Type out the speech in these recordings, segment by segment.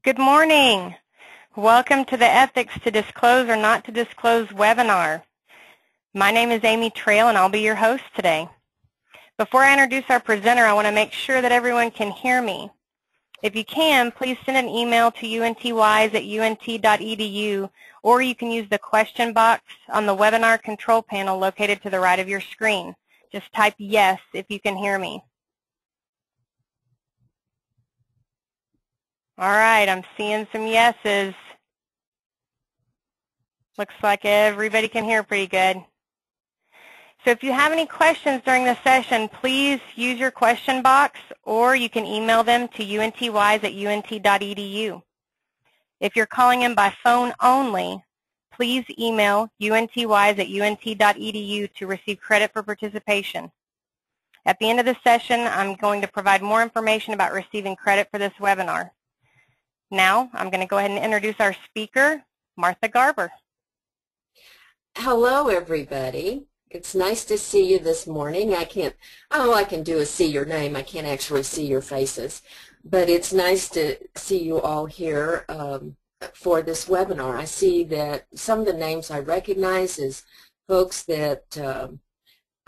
Good morning. Welcome to the Ethics to Disclose or Not to Disclose webinar. My name is Amy Trail and I'll be your host today. Before I introduce our presenter, I want to make sure that everyone can hear me. If you can, please send an email to untwise@unt.edu, or you can use the question box on the webinar control panel located to the right of your screen. Just type yes if you can hear me. All right, I'm seeing some yeses. Looks like everybody can hear pretty good. So if you have any questions during the session, please use your question box, or you can email them to untwise@unt.edu. If you're calling in by phone only, please email untwise@unt.edu to receive credit for participation. At the end of the session, I'm going to provide more information about receiving credit for this webinar. Now, I'm going to go ahead and introduce our speaker, Martha Garber. Hello, everybody. It's nice to see you this morning. All I can do is see your name. I can't actually see your faces. But it's nice to see you all here for this webinar. I see that some of the names I recognize is folks that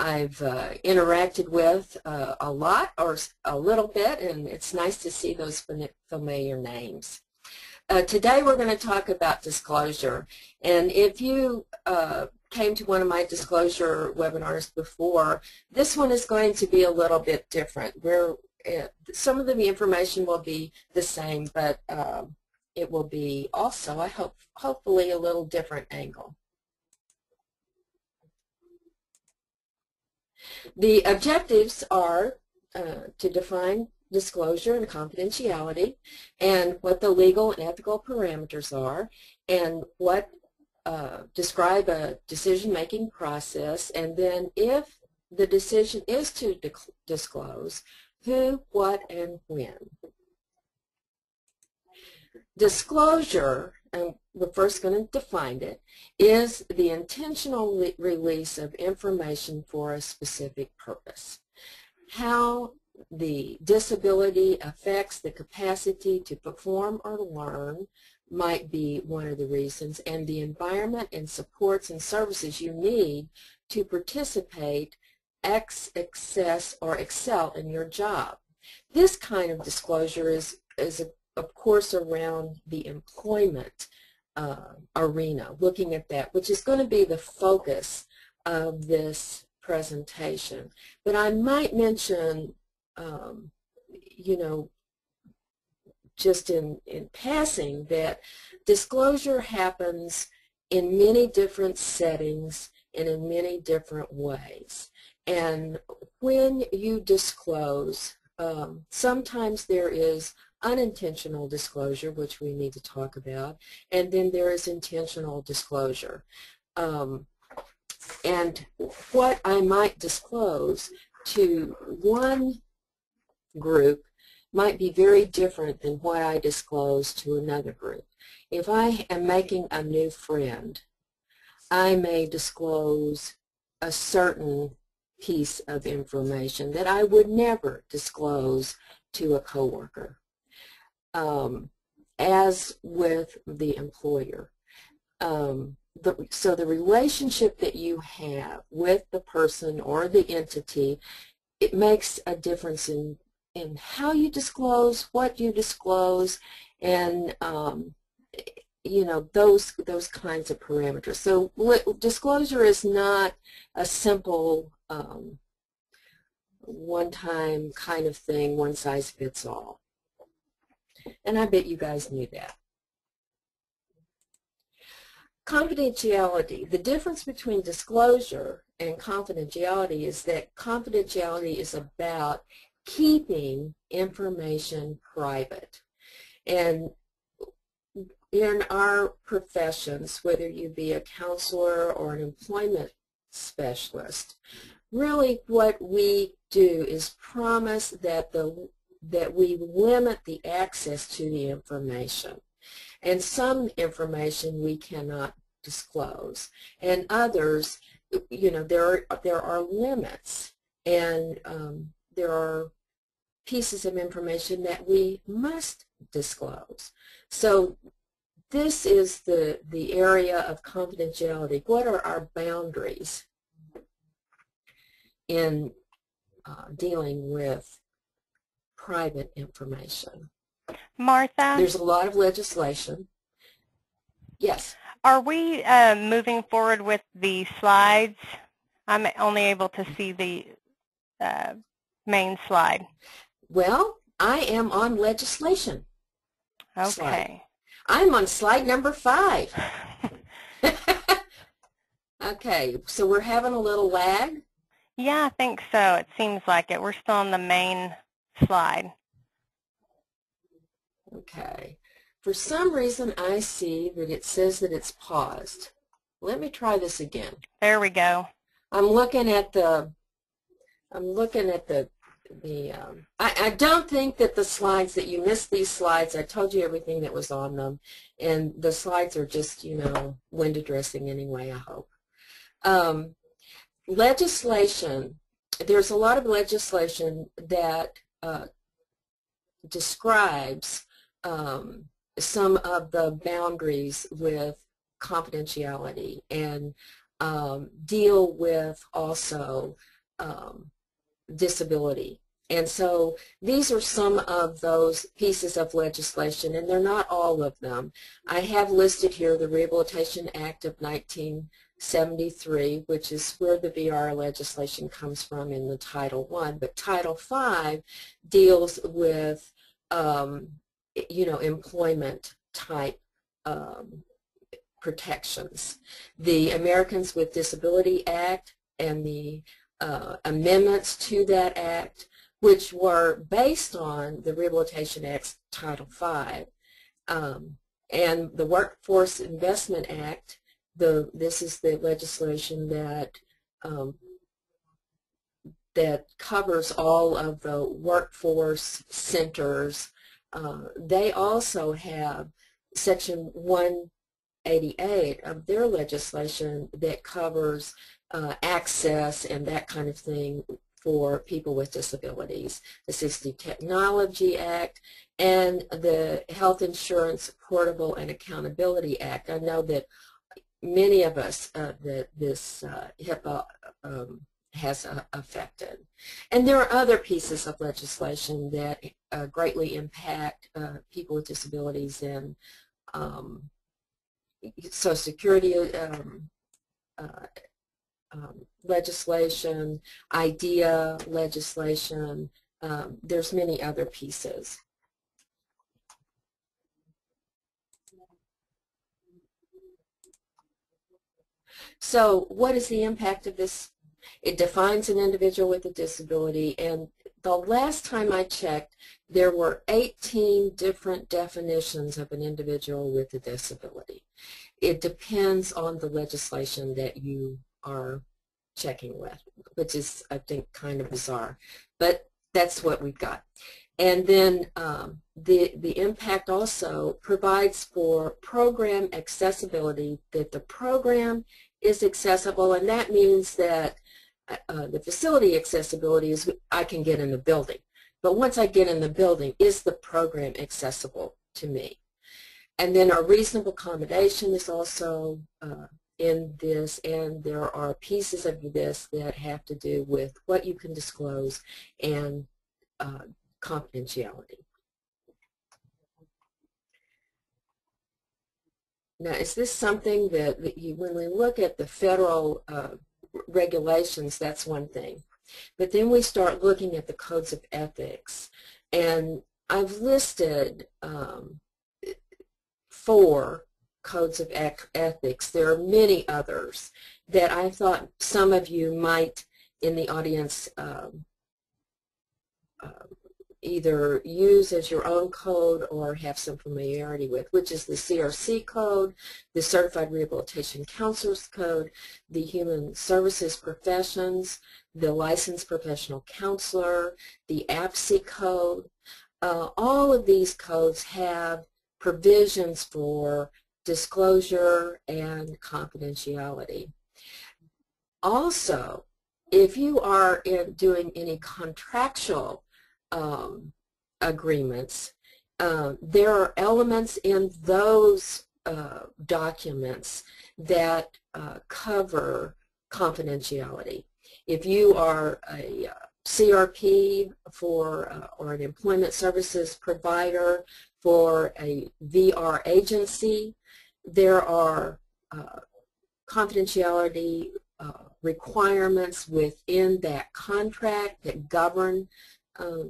I've interacted with a lot or a little bit, and it's nice to see those familiar names. Today we're going to talk about disclosure, and if you came to one of my disclosure webinars before, this one is going to be a little bit different. Some of the information will be the same, but it will be also, I hope, hopefully a little different angle. The objectives are to define disclosure and confidentiality, and what the legal and ethical parameters are, and what describe a decision-making process, and then if the decision is to disclose, who, what, and when. Disclosure, and we're first going to define it, is the intentional release of information for a specific purpose. How the disability affects the capacity to perform or learn might be one of the reasons, and the environment and supports and services you need to participate, access, or excel in your job. This kind of disclosure is of course around the employment arena, looking at that, which is going to be the focus of this presentation. But I might mention, you know, just in passing, that disclosure happens in many different settings and in many different ways. And when you disclose, sometimes there is unintentional disclosure, which we need to talk about, and then there is intentional disclosure. And what I might disclose to one group might be very different than what I disclose to another group. If I am making a new friend, I may disclose a certain piece of information that I would never disclose to a coworker. As with the employer. So the relationship that you have with the person or the entity, it makes a difference in how you disclose, what you disclose, and you know, those kinds of parameters. So disclosure is not a simple one-time kind of thing, one size fits all. And I bet you guys knew that. Confidentiality. The difference between disclosure and confidentiality is that confidentiality is about keeping information private. And in our professions, whether you be a counselor or an employment specialist, really what we do is promise that we limit the access to the information. And some information we cannot disclose, and others, you know, there are limits, and there are pieces of information that we must disclose. So this is the area of confidentiality. What are our boundaries in dealing with private information? Martha? There's a lot of legislation. Yes? Are we moving forward with the slides? I'm only able to see the main slide. Well, I am on legislation. Okay. Slide. I'm on slide number 5. Okay, so we're having a little lag? Yeah, I think so. It seems like it. We're still on the main slide. Okay. For some reason, I see that it says that it's paused. Let me try this again. There we go. I'm looking at the I don't think that the slides, that you missed these slides. I told you everything that was on them, and the slides are just, you know, window dressing anyway, I hope. Legislation, there's a lot of legislation that describes some of the boundaries with confidentiality and deal with also disability. And so these are some of those pieces of legislation, and they're not all of them. I have listed here the Rehabilitation Act of 1973, which is where the VR legislation comes from in the Title I. But Title V deals with, you know, employment type protections. The Americans with Disability Act and the amendments to that act, which were based on the Rehabilitation Act Title V, and the Workforce Investment Act. This is the legislation that that covers all of the workforce centers. They also have Section 188 of their legislation that covers access and that kind of thing for people with disabilities. The Assistive Technology Act and the Health Insurance Portable and Accountability Act. I know that many of us that this HIPAA has affected. And there are other pieces of legislation that greatly impact people with disabilities in Social Security legislation, IDEA legislation. There's many other pieces. So what is the impact of this? It defines an individual with a disability, and the last time I checked, there were 18 different definitions of an individual with a disability. It depends on the legislation that you are checking with, which is, I think, kind of bizarre, but that's what we've got. And then the impact also provides for program accessibility, that the program is accessible, and that means that the facility accessibility is I can get in the building. But once I get in the building, is the program accessible to me? And then our reasonable accommodation is also in this, and there are pieces of this that have to do with what you can disclose and confidentiality. Now, is this something that when we look at the federal regulations, that's one thing. But then we start looking at the codes of ethics, and I've listed 4 codes of ethics. There are many others that I thought some of you might in the audience either use as your own code or have some familiarity with, which is the CRC code, the Certified Rehabilitation Counselors Code, the Human Services Professions, the Licensed Professional Counselor, the APSI code. All of these codes have provisions for disclosure and confidentiality. Also, if you are doing any contractual agreements, There are elements in those documents that cover confidentiality. If you are a CRP for or an employment services provider for a VR agency, there are confidentiality requirements within that contract that govern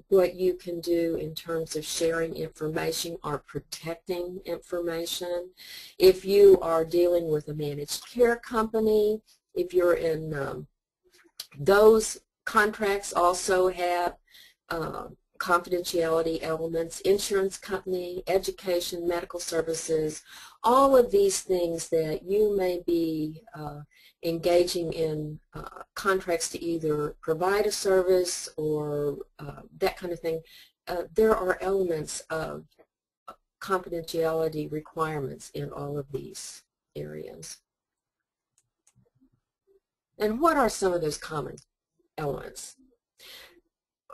what you can do in terms of sharing information or protecting information. If you are dealing with a managed care company, if you're in those contracts also have confidentiality elements, insurance company, education, medical services, all of these things that you may be engaging in contracts to either provide a service or that kind of thing. There are elements of confidentiality requirements in all of these areas. And what are some of those common elements?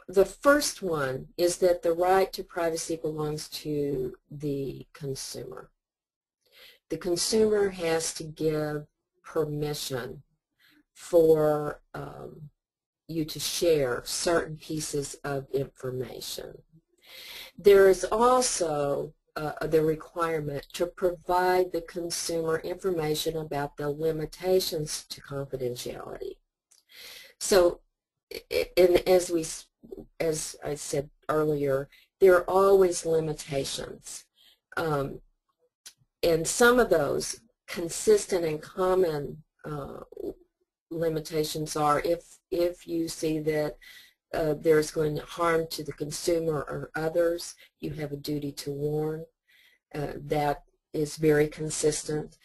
The first one is that the right to privacy belongs to the consumer. The consumer has to give permission for you to share certain pieces of information. There is also the requirement to provide the consumer information about the limitations to confidentiality. So, as I said earlier, there are always limitations. And some of those consistent and common limitations are if you see that there's going to harm to the consumer or others, you have a duty to warn. That is very consistent.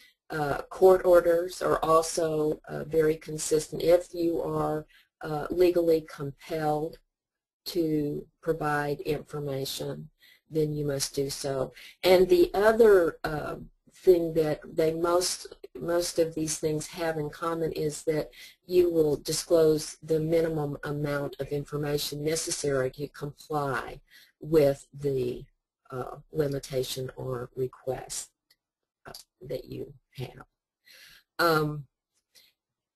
Court orders are also very consistent. If you are legally compelled to provide information, then you must do so. And the other thing that most of these things have in common is that you will disclose the minimum amount of information necessary to comply with the limitation or request that you have.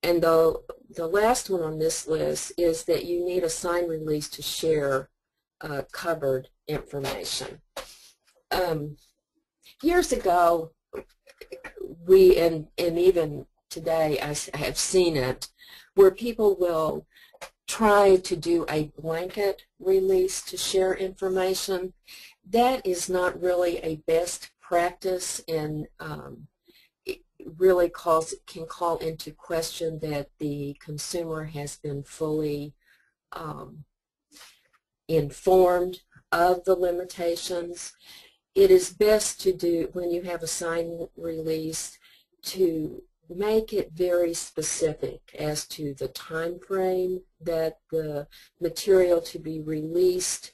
And the last one on this list is that you need a signed release to share covered information. Years ago, and even today I have seen it, where people will try to do a blanket release to share information. That is not really a best practice, and it really can call into question that the consumer has been fully informed of the limitations. It is best to do, when you have a signed release, to make it very specific as to the time frame that the material to be released,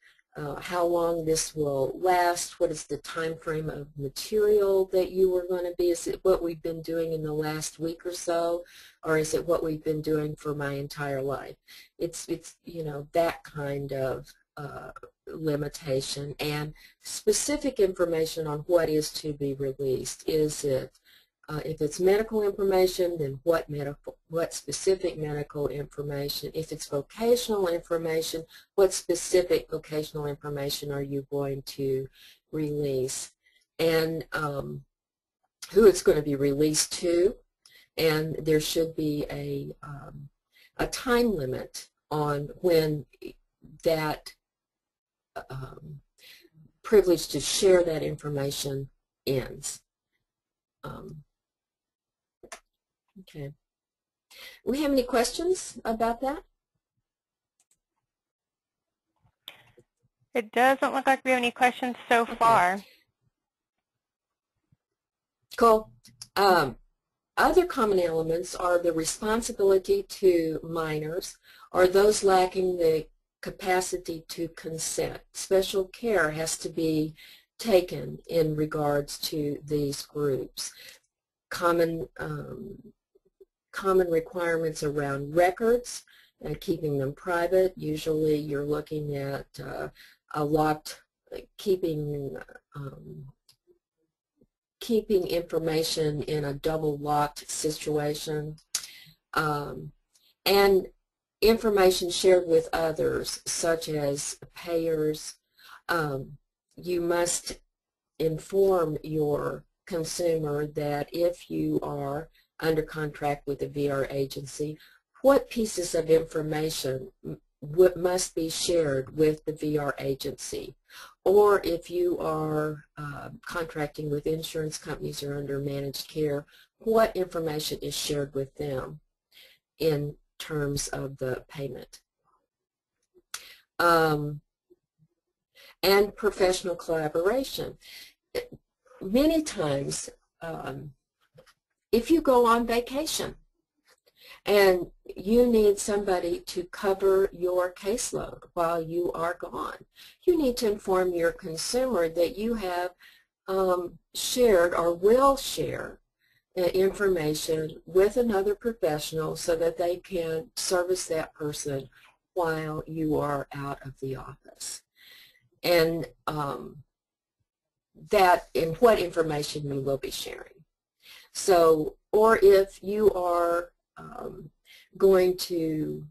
how long this will last, what is the time frame of material that you are going to be. Is it what we've been doing in the last week or so, or is it what we've been doing for my entire life? It's you know, that kind of limitation, and specific information on what is to be released. Is it if it's medical information, then what specific medical information? If it's vocational information, what specific vocational information are you going to release? And who it's going to be released to, and there should be a time limit on when that privilege to share that information ends. Okay. We have any questions about that? It doesn't look like we have any questions so far. Cool. Other common elements are the responsibility to minors or those lacking the capacity to consent. Special care has to be taken in regards to these groups. Common requirements around records and keeping them private. Usually you're looking at a locked keeping keeping information in a double locked situation, and information shared with others such as payers. You must inform your consumer that if you are under contract with a VR agency, what pieces of information must be shared with the VR agency. Or if you are contracting with insurance companies or under managed care, what information is shared with them in terms of the payment. And professional collaboration. Many times, if you go on vacation and you need somebody to cover your caseload while you are gone, you need to inform your consumer that you have shared or will share information with another professional so that they can service that person while you are out of the office. And that in what information you will be sharing. So, or if you are going to,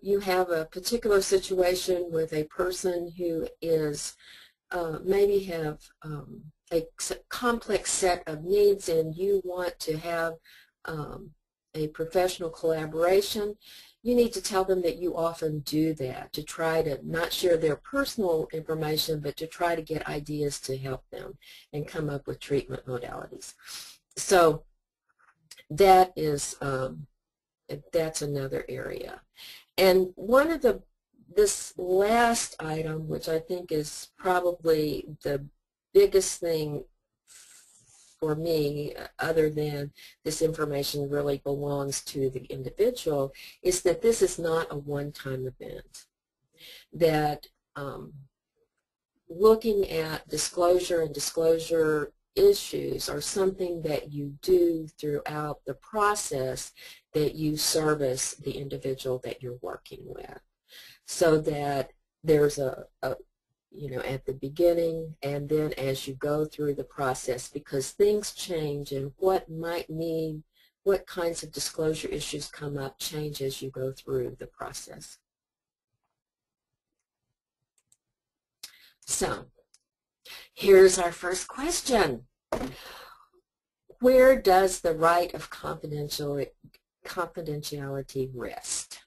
you have a particular situation with a person who is maybe have a complex set of needs and you want to have a professional collaboration, you need to tell them that you often do that to try to not share their personal information, but to try to get ideas to help them and come up with treatment modalities. So that is that's another area. And one of this last item, which I think is probably the biggest thing for me, other than this information really belongs to the individual, is that this is not a one-time event. That looking at disclosure and disclosure issues are something that you do throughout the process that you service the individual that you're working with, so that there's you know, at the beginning and then as you go through the process, because things change and what might need, what kinds of disclosure issues come up change as you go through the process. So here's our first question. Where does the right of confidentiality rest?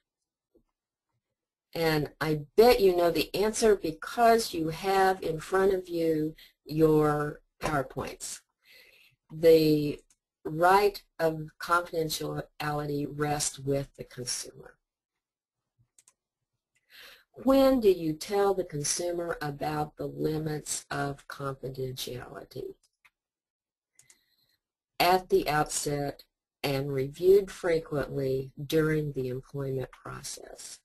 And I bet you know the answer because you have in front of you your PowerPoints. The right of confidentiality rests with the consumer. When do you tell the consumer about the limits of confidentiality? At the outset and reviewed frequently during the employment process.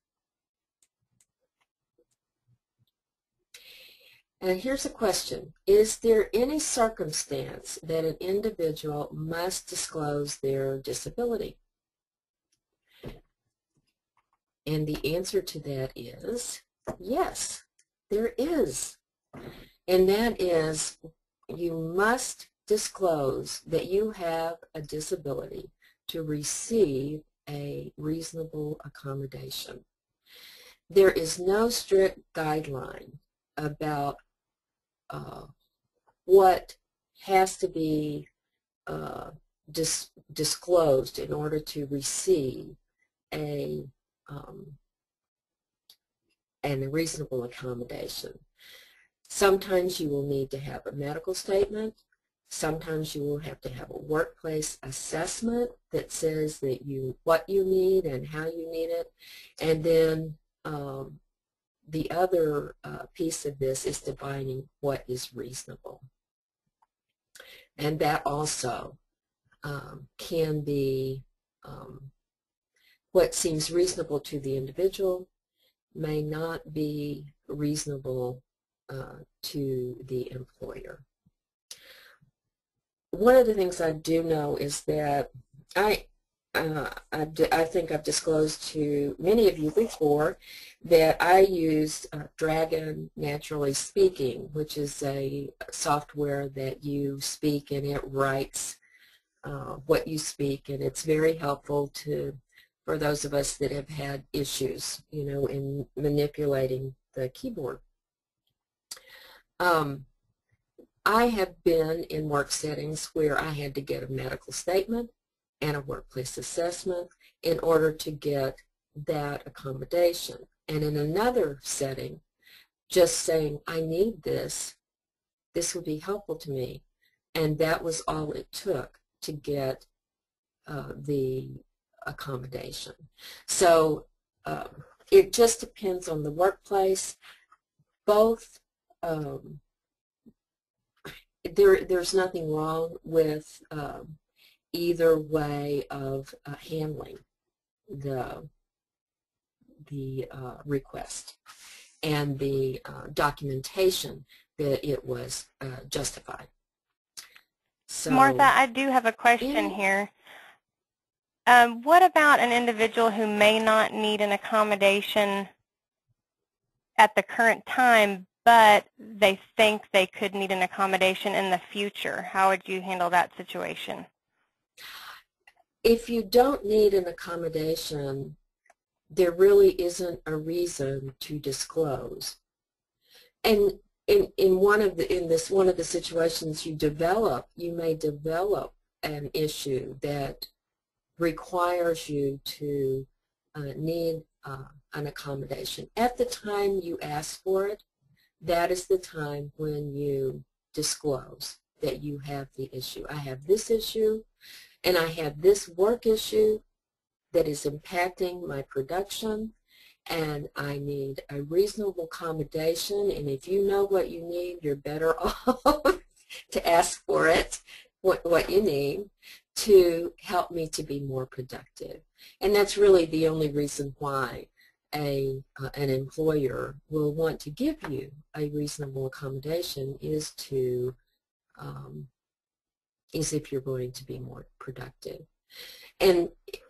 And here's a question. Is there any circumstance that an individual must disclose their disability? And the answer to that is yes, there is. And that is, you must disclose that you have a disability to receive a reasonable accommodation. There is no strict guideline about what has to be disclosed in order to receive a reasonable accommodation. Sometimes you will need to have a medical statement. Sometimes you will have to have a workplace assessment that says that what you need and how you need it. And then the other piece of this is defining what is reasonable. And that also can be what seems reasonable to the individual may not be reasonable to the employer. One of the things I do know is that I I think I've disclosed to many of you before that I use Dragon Naturally Speaking, which is a software that you speak and it writes what you speak, and it's very helpful for those of us that have had issues, in manipulating the keyboard. I have been in work settings where I had to get a medical statement and a workplace assessment in order to get that accommodation. And in another setting, just saying, I need this would be helpful to me. And that was all it took to get the accommodation. So it just depends on the workplace. Both, there's nothing wrong with either way of handling the request and the documentation that it was justified. So, Martha, I do have a question here. What about an individual who may not need an accommodation at the current time, but they think they could need an accommodation in the future? How would you handle that situation? If you don't need an accommodation, there really isn't a reason to disclose. And in one of the situations you may develop an issue that requires you to need an accommodation. At the time you ask for it, that is the time when you disclose that you have the issue. I have this issue, and I have this work issue that is impacting my production, and I need a reasonable accommodation, and if you know what you need, you're better off to ask for it, what you need, to help me to be more productive. And that's really the only reason why an employer will want to give you a reasonable accommodation is if you're going to be more productive. And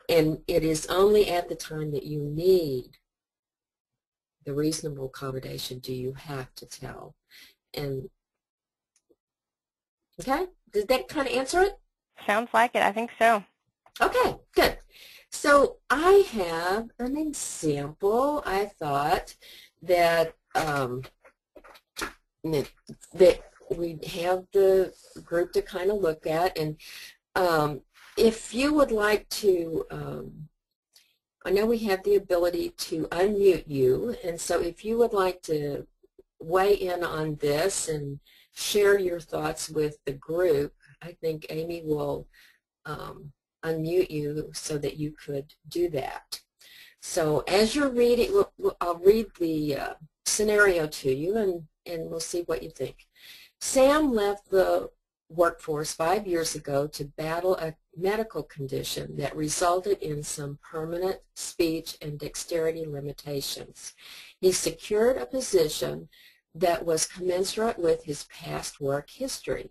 it is only at the time that you need the reasonable accommodation do you have to tell. And okay, did that kind of answer it? Sounds like it. I think so. Okay, good. So I have an example. I thought that that we'd have the group to kind of look at, and if you would like to, I know we have the ability to unmute you, and so if you would like to weigh in on this and share your thoughts with the group, I think Amy will unmute you so that you could do that. So as you're reading, I'll read the scenario to you, and we'll see what you think. Sam left the workforce 5 years ago to battle a medical condition that resulted in some permanent speech and dexterity limitations. He secured a position that was commensurate with his past work history.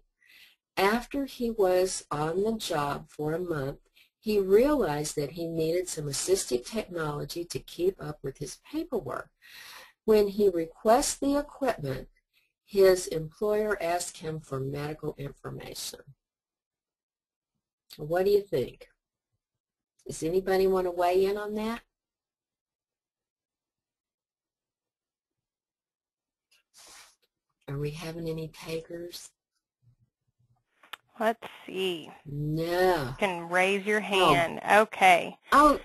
After he was on the job for a month, he realized that he needed some assistive technology to keep up with his paperwork. When he requests the equipment, his employer asked him for medical information. What do you think? Does anybody want to weigh in on that? Are we having any takers? Let's see. No. You can raise your hand. Oh. Okay. Oh.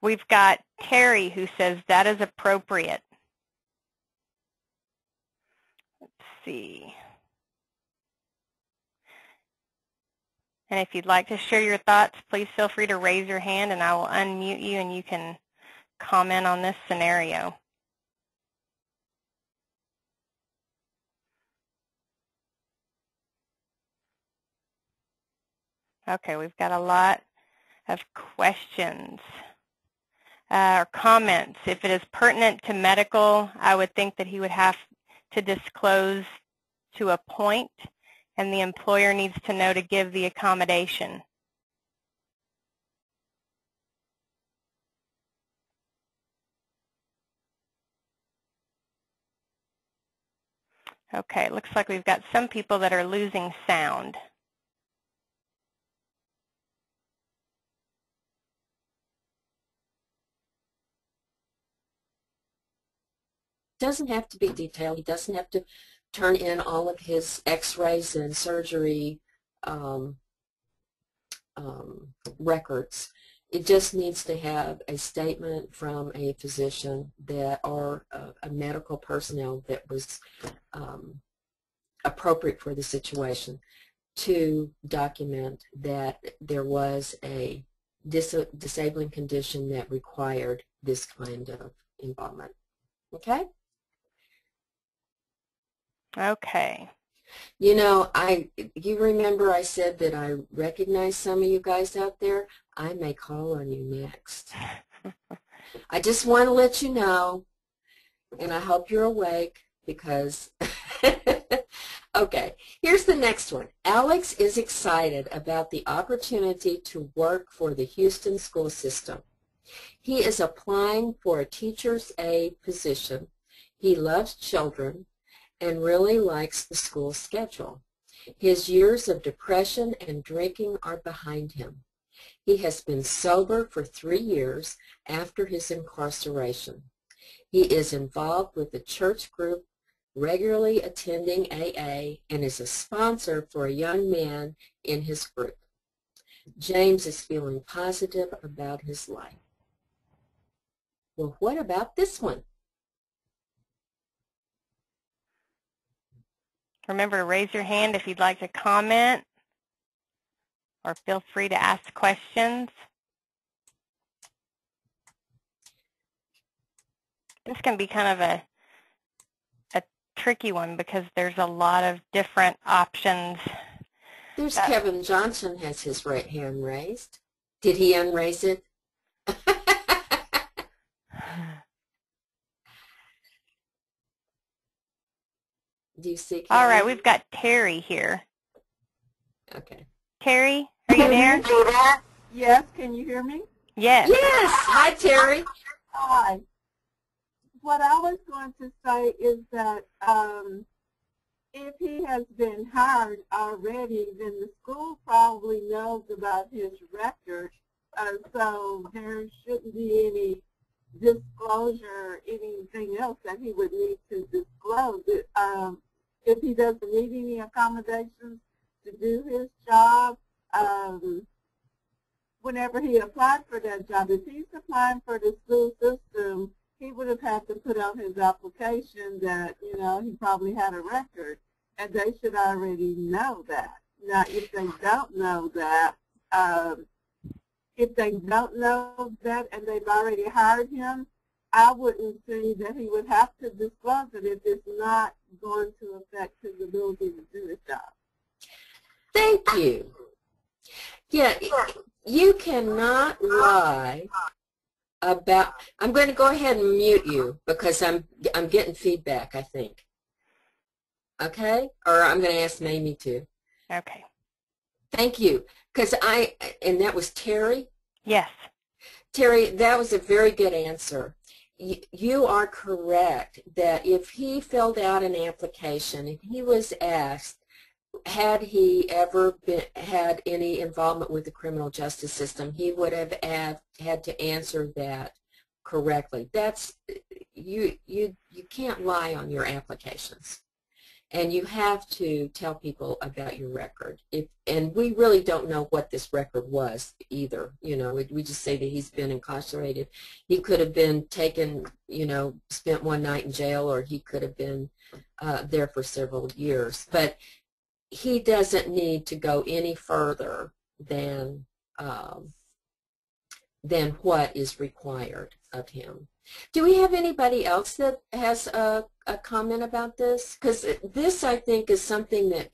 We've got Terry who says that is appropriate. Let's see. And if you'd like to share your thoughts, please feel free to raise your hand and I will unmute you and you can comment on this scenario. Okay, we've got a lot of questions or comments. If it is pertinent to medical, I would think that he would have to disclose to a point, and the employer needs to know to give the accommodation. Okay, it looks like we've got some people that are losing sound. Doesn't have to be detailed. He doesn't have to turn in all of his x-rays and surgery records. It just needs to have a statement from a physician that or a medical personnel that was appropriate for the situation to document that there was a disabling condition that required this kind of involvement. Okay? Okay. You know, you remember I said that I recognize some of you guys out there? I may call on you next. I just want to let you know, and I hope you're awake because, okay, here's the next one. Alex is excited about the opportunity to work for the Houston school system. He is applying for a teacher's aide position. He loves children and really likes the school schedule. His years of depression and drinking are behind him. He has been sober for 3 years after his incarceration. He is involved with the church group, regularly attending AA, and is a sponsor for a young man in his group. James is feeling positive about his life. Well, what about this one? Remember to raise your hand if you'd like to comment, or feel free to ask questions. This can be kind of a tricky one because there's a lot of different options. There's Kevin Johnson has his right hand raised. Did he unraise it? Do you see Kevin? All right, we've got Terry here. Okay. Terry, are you there? Yes, can you hear me? Yes. Yes. Hi, Terry. Hi. What I was going to say is that if he has been hired already, then the school probably knows about his record, so there shouldn't be any disclosure, anything else that he would need to disclose. If he doesn't need any accommodations to do his job, whenever he applied for that job, if he's applying for the school system, he would have had to put on his application that, you know, he probably had a record, and they should already know that. Now, if they don't know that, and they've already hired him, I wouldn't see that he would have to disclose it if it's not going to affect his ability to do his job. Thank you. Yeah, you cannot lie about, I'm going to go ahead and mute you because I'm getting feedback, I think. Okay? Or I'm going to ask Mamie to. Okay. Thank you. Because and that was Terry? Yes. Terry, that was a very good answer. You are correct that if he filled out an application and he was asked, had he ever had any involvement with the criminal justice system, he would have had to answer that correctly. That's you can't lie on your applications, and you have to tell people about your record. And we really don't know what this record was either. You know, we just say that he's been incarcerated. He could have been taken, you know, spent one night in jail, or he could have been there for several years. But he doesn't need to go any further than what is required of him. Do we have anybody else that has a comment about this? Because this, I think, is something that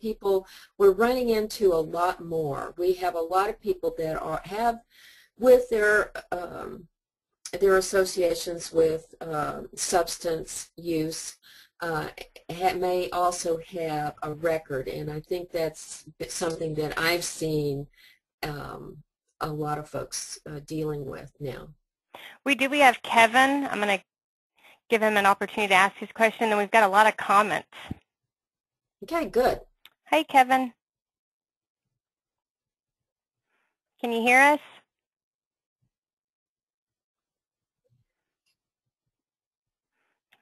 we're running into a lot more. We have a lot of people that have with their associations with substance use, may also have a record, and I think that's something that I've seen a lot of folks dealing with now. We have Kevin. I'm going to give him an opportunity to ask his question, and we've got a lot of comments. Okay, good. Hey, Kevin. Can you hear us?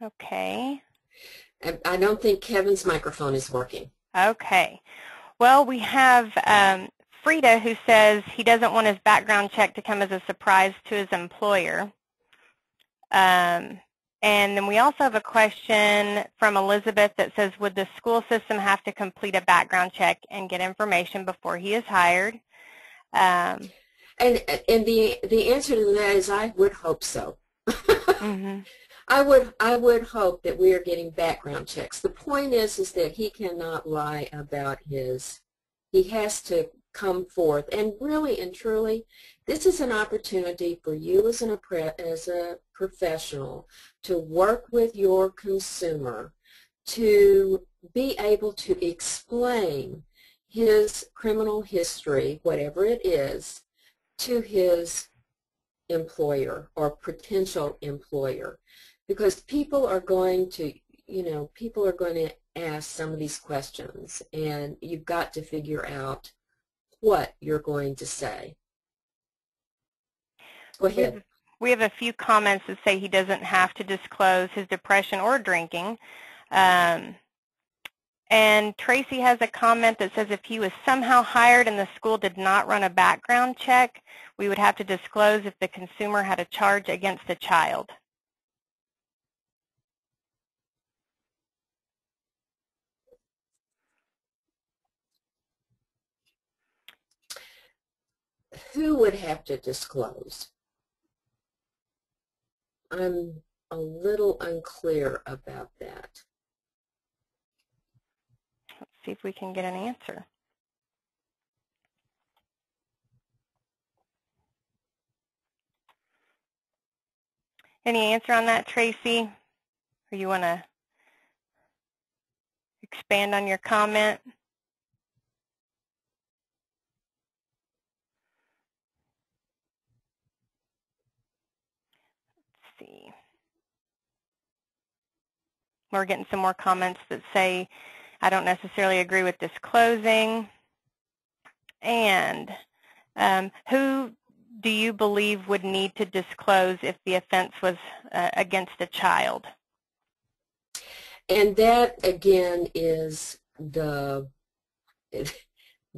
Okay. I don't think Kevin's microphone is working. Okay. Well, we have Frida, who says he doesn't want his background check to come as a surprise to his employer. And then we also have a question from Elizabeth that says, would the school system have to complete a background check and get information before he is hired? And the answer to that is I would hope so. Mm-hmm. I would hope that we are getting background checks. The point is that he cannot lie about he has to come forth. And really and truly, this is an opportunity for you as a professional to work with your consumer to be able to explain his criminal history, whatever it is, to his employer or potential employer. Because people are going to ask some of these questions, and you've got to figure out what you're going to say. Go ahead. We have a few comments that say he doesn't have to disclose his depression or drinking. And Tracy has a comment that says if he was somehow hired and the school did not run a background check, we would have to disclose if the consumer had a charge against a child. Who would have to disclose? I'm a little unclear about that. Let's see if we can get an answer. Any answer on that, Tracy? Or you want to expand on your comment? Let's see. We're getting some more comments that say, I don't necessarily agree with disclosing. And who do you believe would need to disclose if the offense was against a child? And that, again, is the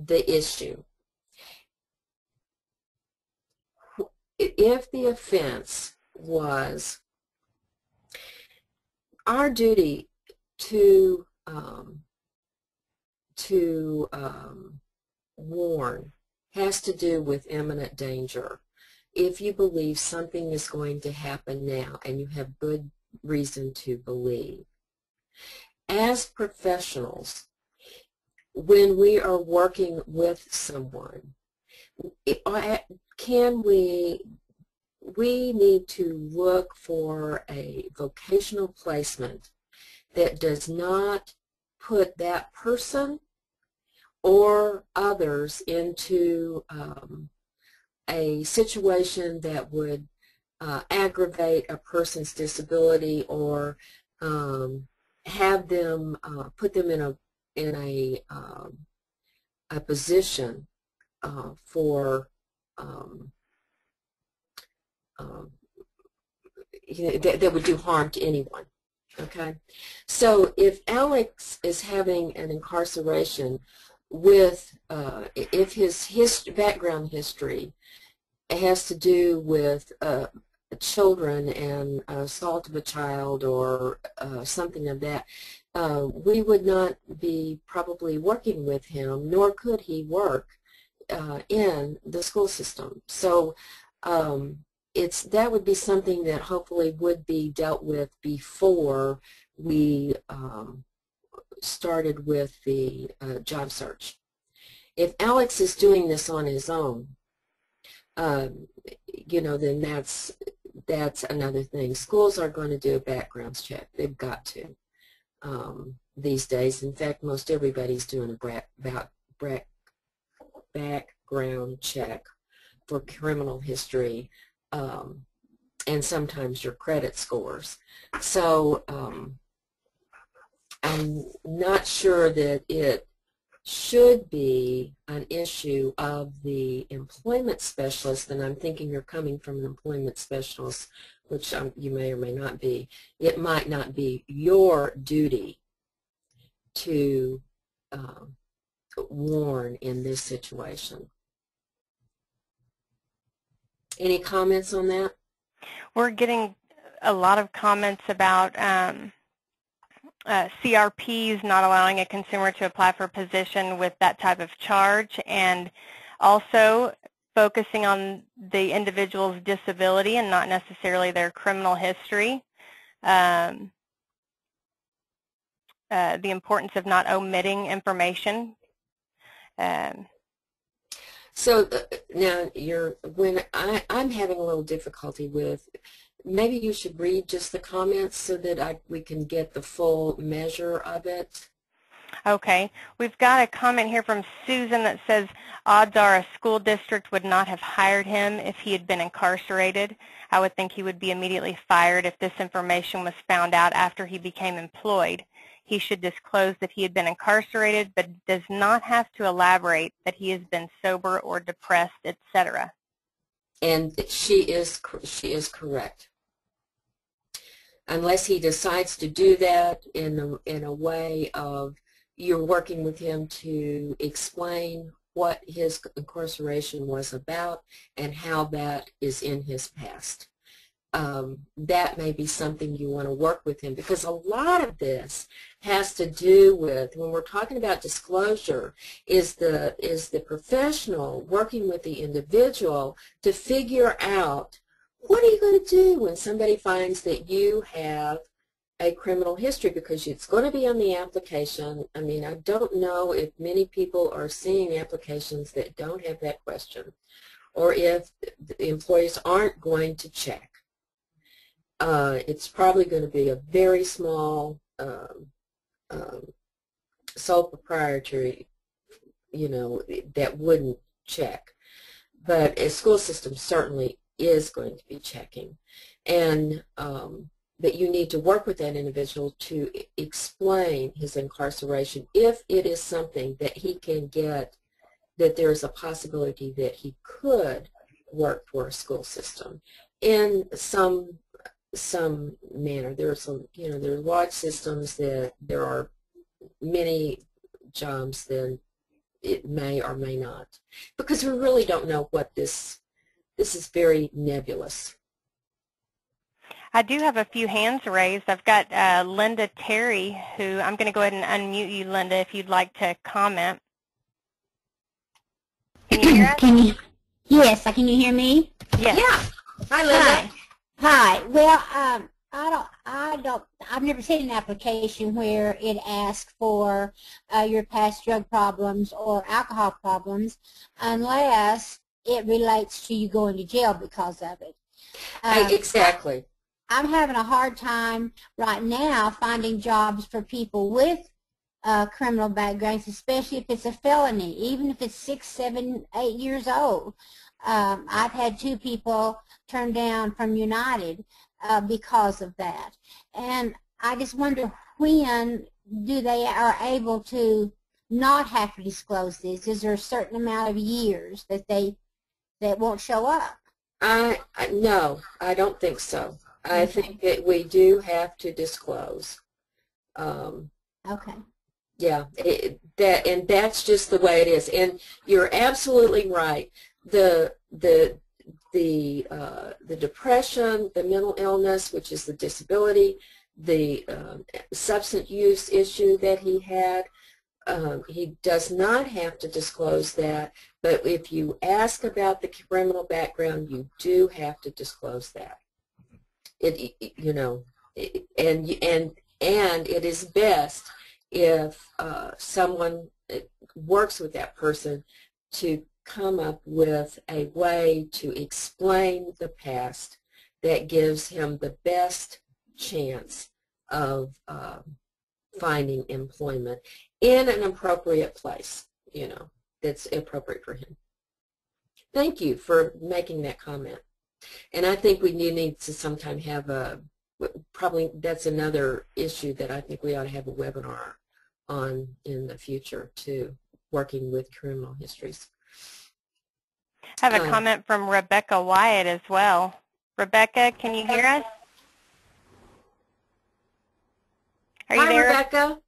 issue. If the offense was our duty to warn has to do with imminent danger. If you believe something is going to happen now and you have good reason to believe. As professionals, when we are working with someone, we need to look for a vocational placement that does not put that person or others into a situation that would aggravate a person's disability or have them put them in a position for that would do harm to anyone. Okay, so if Alex is having an incarceration with, if his background history has to do with children and assault of a child or something of that, we would not be probably working with him, nor could he work in the school system. So that would be something that hopefully would be dealt with before we started with the job search. If Alex is doing this on his own, then that's another thing. Schools are going to do a background check. They've got to these days. In fact, most everybody's doing a background check for criminal history and sometimes your credit scores. So I'm not sure that it should be an issue of the employment specialist, and I'm thinking you're coming from an employment specialist, which you may or may not be. It might not be your duty to warn in this situation. Any comments on that? We're getting a lot of comments about CRPs not allowing a consumer to apply for a position with that type of charge, and also focusing on the individual's disability and not necessarily their criminal history. The importance of not omitting information. So now I'm having a little difficulty with, maybe you should read just the comments so that we can get the full measure of it. Okay. We've got a comment here from Susan that says, odds are a school district would not have hired him if he had been incarcerated. I would think he would be immediately fired if this information was found out after he became employed. He should disclose that he had been incarcerated, but does not have to elaborate that he has been sober or depressed, etc. And she is correct. Unless he decides to do that in a way of you're working with him to explain what his incarceration was about and how that is in his past. That may be something you want to work with him, because a lot of this has to do with, when we're talking about disclosure, is the professional working with the individual to figure out, what are you going to do when somebody finds that you have a criminal history, because it's going to be on the application. I mean, I don't know if many people are seeing applications that don't have that question, or if the employers aren't going to check. It's probably going to be a very small sole proprietary, that wouldn't check. But a school system certainly is going to be checking. And that you need to work with that individual to explain his incarceration if it is something that he can get, that there's a possibility that he could work for a school system in some manner. There are some, there are large systems that there are many jobs that it may or may not, because we really don't know what this is very nebulous. I do have a few hands raised. I've got Linda Terry, who I'm going to go ahead and unmute you, Linda, if you'd like to comment. Can you hear us? Yes, can you hear me? Yes. Yeah. Hi, Linda. Hi. Well, I've never seen an application where it asks for your past drug problems or alcohol problems unless it relates to you going to jail because of it. Exactly. I'm having a hard time right now finding jobs for people with criminal backgrounds, especially if it's a felony, even if it's 6, 7, 8 years old. I've had 2 people turned down from United because of that. And I just wonder, when they are able to not have to disclose this? Is there a certain amount of years that won't show up? No, I don't think so. I think that we do have to disclose. Okay. Yeah, and that's just the way it is. And you're absolutely right. The depression, the mental illness, which is the disability, the substance use issue that he had, he does not have to disclose that. But if you ask about the criminal background, you do have to disclose that. And it is best if someone works with that person to come up with a way to explain the past that gives him the best chance of finding employment in an appropriate place, that's appropriate for him. Thank you for making that comment. And I think we need to sometime have a probably that's another issue that I think we ought to have a webinar on in the future too, working with criminal histories. I have a comment from Rebecca Wyatt as well. Rebecca, can you hear us? Are you Hi, there? Rebecca.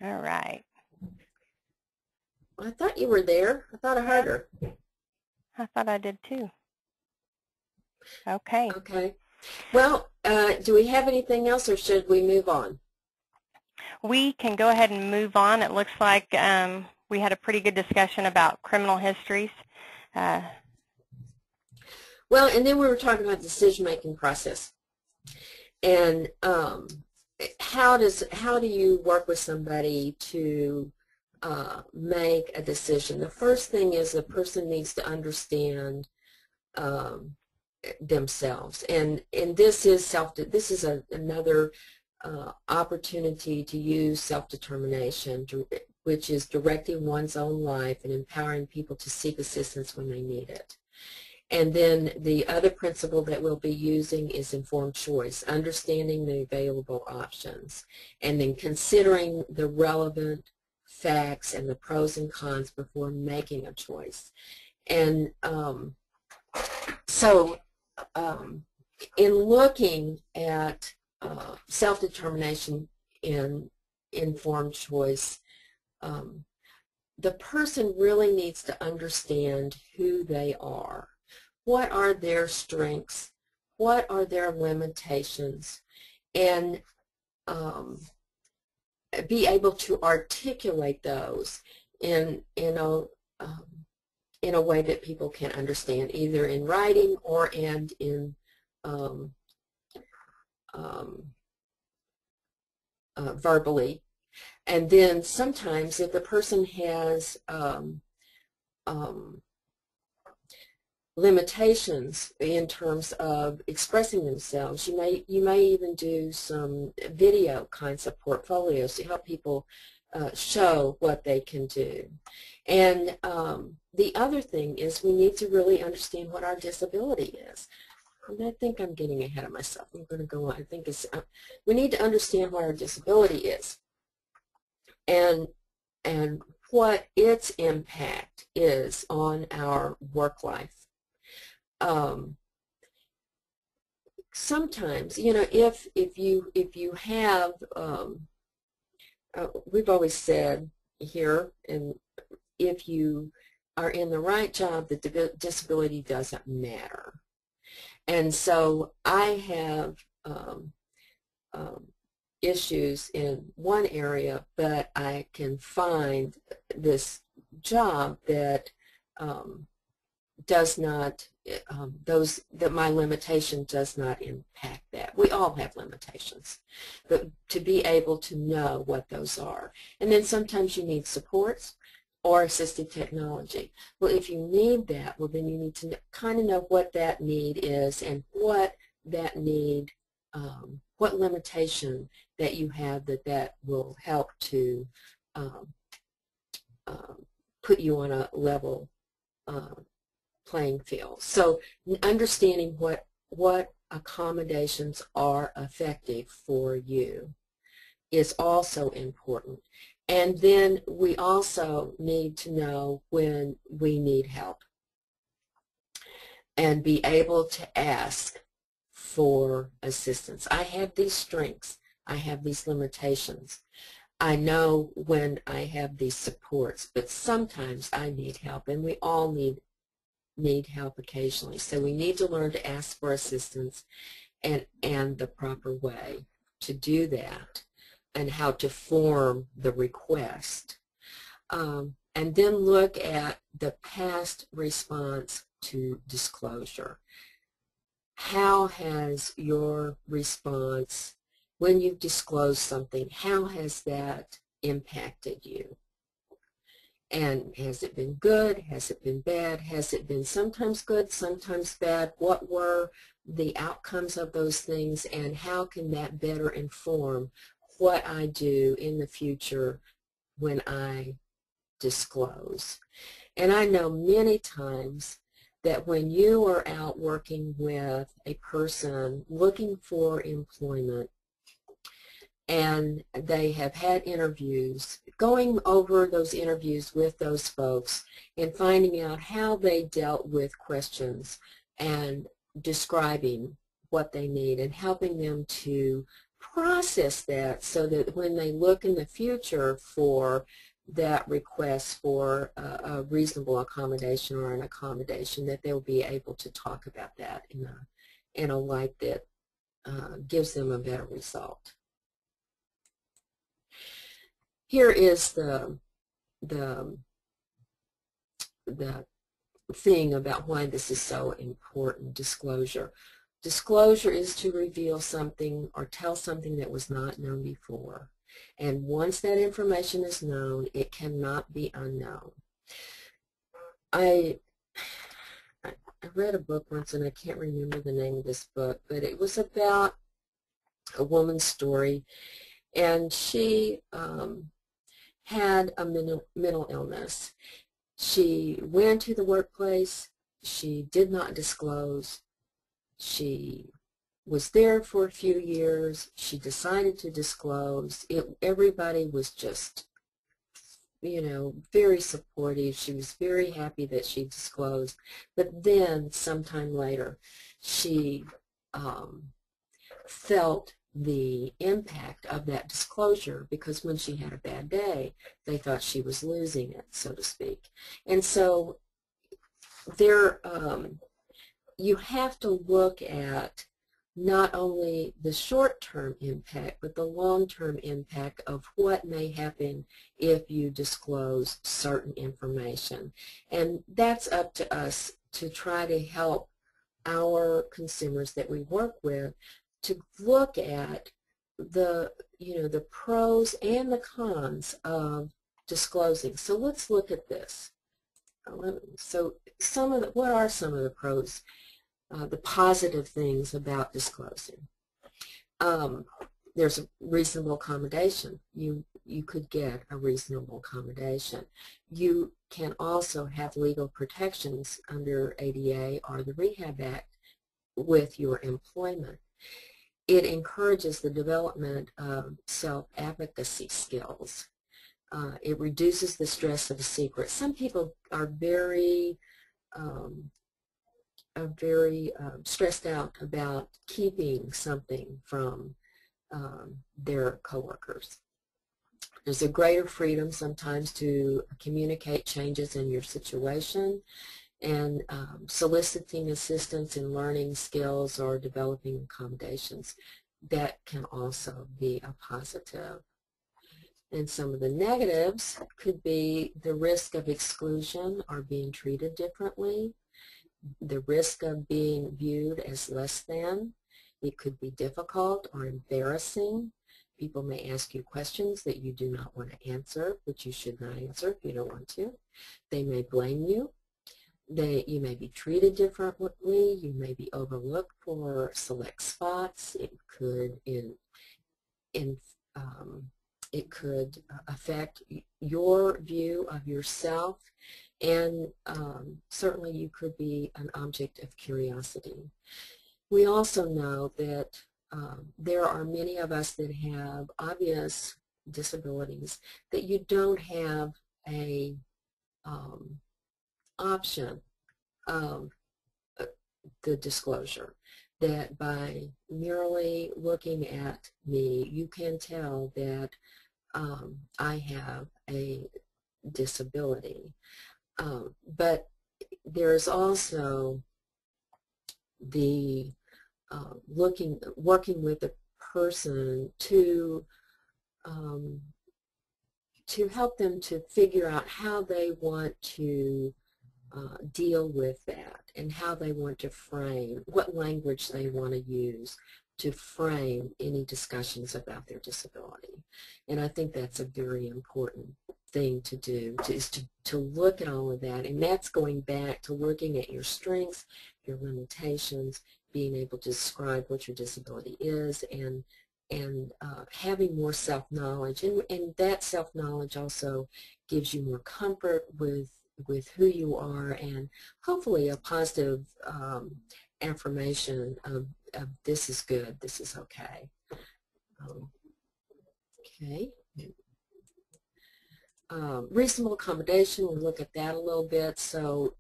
All right. I thought you were there. I thought I heard her. I thought I did too. Okay. Okay. Well, do we have anything else, or should we move on? We can go ahead and move on. It looks like we had a pretty good discussion about criminal histories. Well, and then we were talking about the decision-making process. And how do you work with somebody to make a decision? The first thing is the person needs to understand themselves, and this is another opportunity to use self-determination, which is directing one's own life and empowering people to seek assistance when they need it. And then the other principle that we'll be using is informed choice, understanding the available options, and then considering the relevant facts and the pros and cons before making a choice. And in looking at self-determination and informed choice, the person really needs to understand who they are. What are their strengths? What are their limitations? And be able to articulate those in a way that people can understand, either in writing or in verbally. And then sometimes if the person has limitations in terms of expressing themselves, you may even do some video kinds of portfolios to help people show what they can do. And the other thing is we need to really understand what our disability is. And I think I'm getting ahead of myself. I'm going to go on. I think we need to understand what our disability is and what its impact is on our work life. Sometimes, you know, if you have, we've always said here, and if you are in the right job, the disability doesn't matter. And so I have issues in one area, but I can find this job that does not, that my limitation does not impact that. We all have limitations, but to be able to know what those are. And then sometimes you need supports or assistive technology. Well, if you need that, well, then you need to kind of know what that need is and what that need, what limitation that you have that will help to put you on a level playing field. So understanding what accommodations are effective for you is also important. And then we also need to know when we need help and be able to ask for assistance. I have these strengths. I have these limitations. I know when I have these supports, but sometimes I need help, and we all need help occasionally. So we need to learn to ask for assistance and the proper way to do that, and how to form the request. And then look at the past response to disclosure. How has your response, when you've disclosed something, how has that impacted you? And has it been good? Has it been bad? Has it been sometimes good, sometimes bad? What were the outcomes of those things, and how can that better inform what I do in the future when I disclose? And I know many times that when you are out working with a person looking for employment and they have had interviews, going over those interviews with those folks and finding out how they dealt with questions and describing what they need and helping them to process that so that when they look in the future for that request for a reasonable accommodation or an accommodation, that they'll be able to talk about that in a light that gives them a better result. Here is the thing about why this is so important, disclosure. Disclosure is to reveal something or tell something that was not known before. And once that information is known, it cannot be unknown. I read a book once, and I can't remember the name of this book, but it was about a woman's story, and she had a mental illness. She went to the workplace. She did not disclose. She was there for a few years. She decided to disclose. Everybody was just, you know, very supportive. She was very happy that she disclosed. But then, sometime later, she felt the impact of that disclosure, because when she had a bad day, they thought she was losing it, so to speak. And so there, you have to look at not only the short-term impact, but the long-term impact of what may happen if you disclose certain information. And that's up to us to try to help our consumers that we work with to look at the, the pros and the cons of disclosing. So let's look at this. So what are some of the pros? The positive things about disclosing. There's a reasonable accommodation. You could get a reasonable accommodation. You can also have legal protections under ADA or the Rehab Act with your employment. It encourages the development of self-advocacy skills. It reduces the stress of a secret. Some people are very stressed out about keeping something from their coworkers. There's a greater freedom sometimes to communicate changes in your situation, and soliciting assistance in learning skills or developing accommodations. That can also be a positive. And some of the negatives could be the risk of exclusion or being treated differently, the risk of being viewed as less than. It could be difficult or embarrassing. People may ask you questions that you do not want to answer, which you should not answer if you don't want to. They may blame you. You may be treated differently. You may be overlooked for select spots. It could affect your view of yourself, and certainly you could be an object of curiosity. We also know that there are many of us that have obvious disabilities that you don't have a option of the disclosure, that by merely looking at me, you can tell that I have a disability. But there's also the working with a person to help them to figure out how they want to deal with that, and how they want to frame, what language they want to use to frame any discussions about their disability. And I think that's a very important thing to do, to look at all of that. And that's going back to looking at your strengths, your limitations, being able to describe what your disability is, and having more self-knowledge. And that self-knowledge also gives you more comfort with with who you are, and hopefully a positive affirmation of this is good, this is okay. Okay. Reasonable accommodation, we'll look at that a little bit. So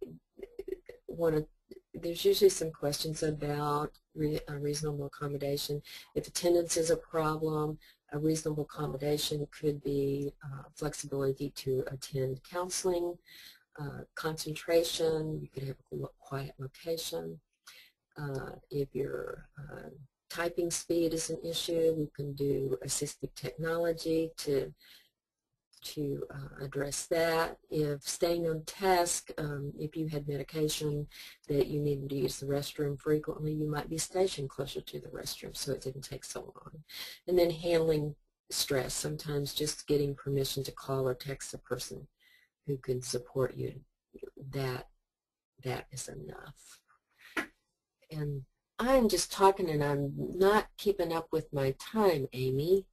there's usually some questions about reasonable accommodation. If attendance is a problem, a reasonable accommodation could be flexibility to attend counseling, concentration, you could have a quiet location. If your typing speed is an issue, we can do assistive technology to address that. If staying on task, if you had medication that you needed to use the restroom frequently, you might be stationed closer to the restroom so it didn't take so long. And then handling stress, sometimes just getting permission to call or text a person who can support you, that is enough. And I'm just talking and I'm not keeping up with my time, Amy.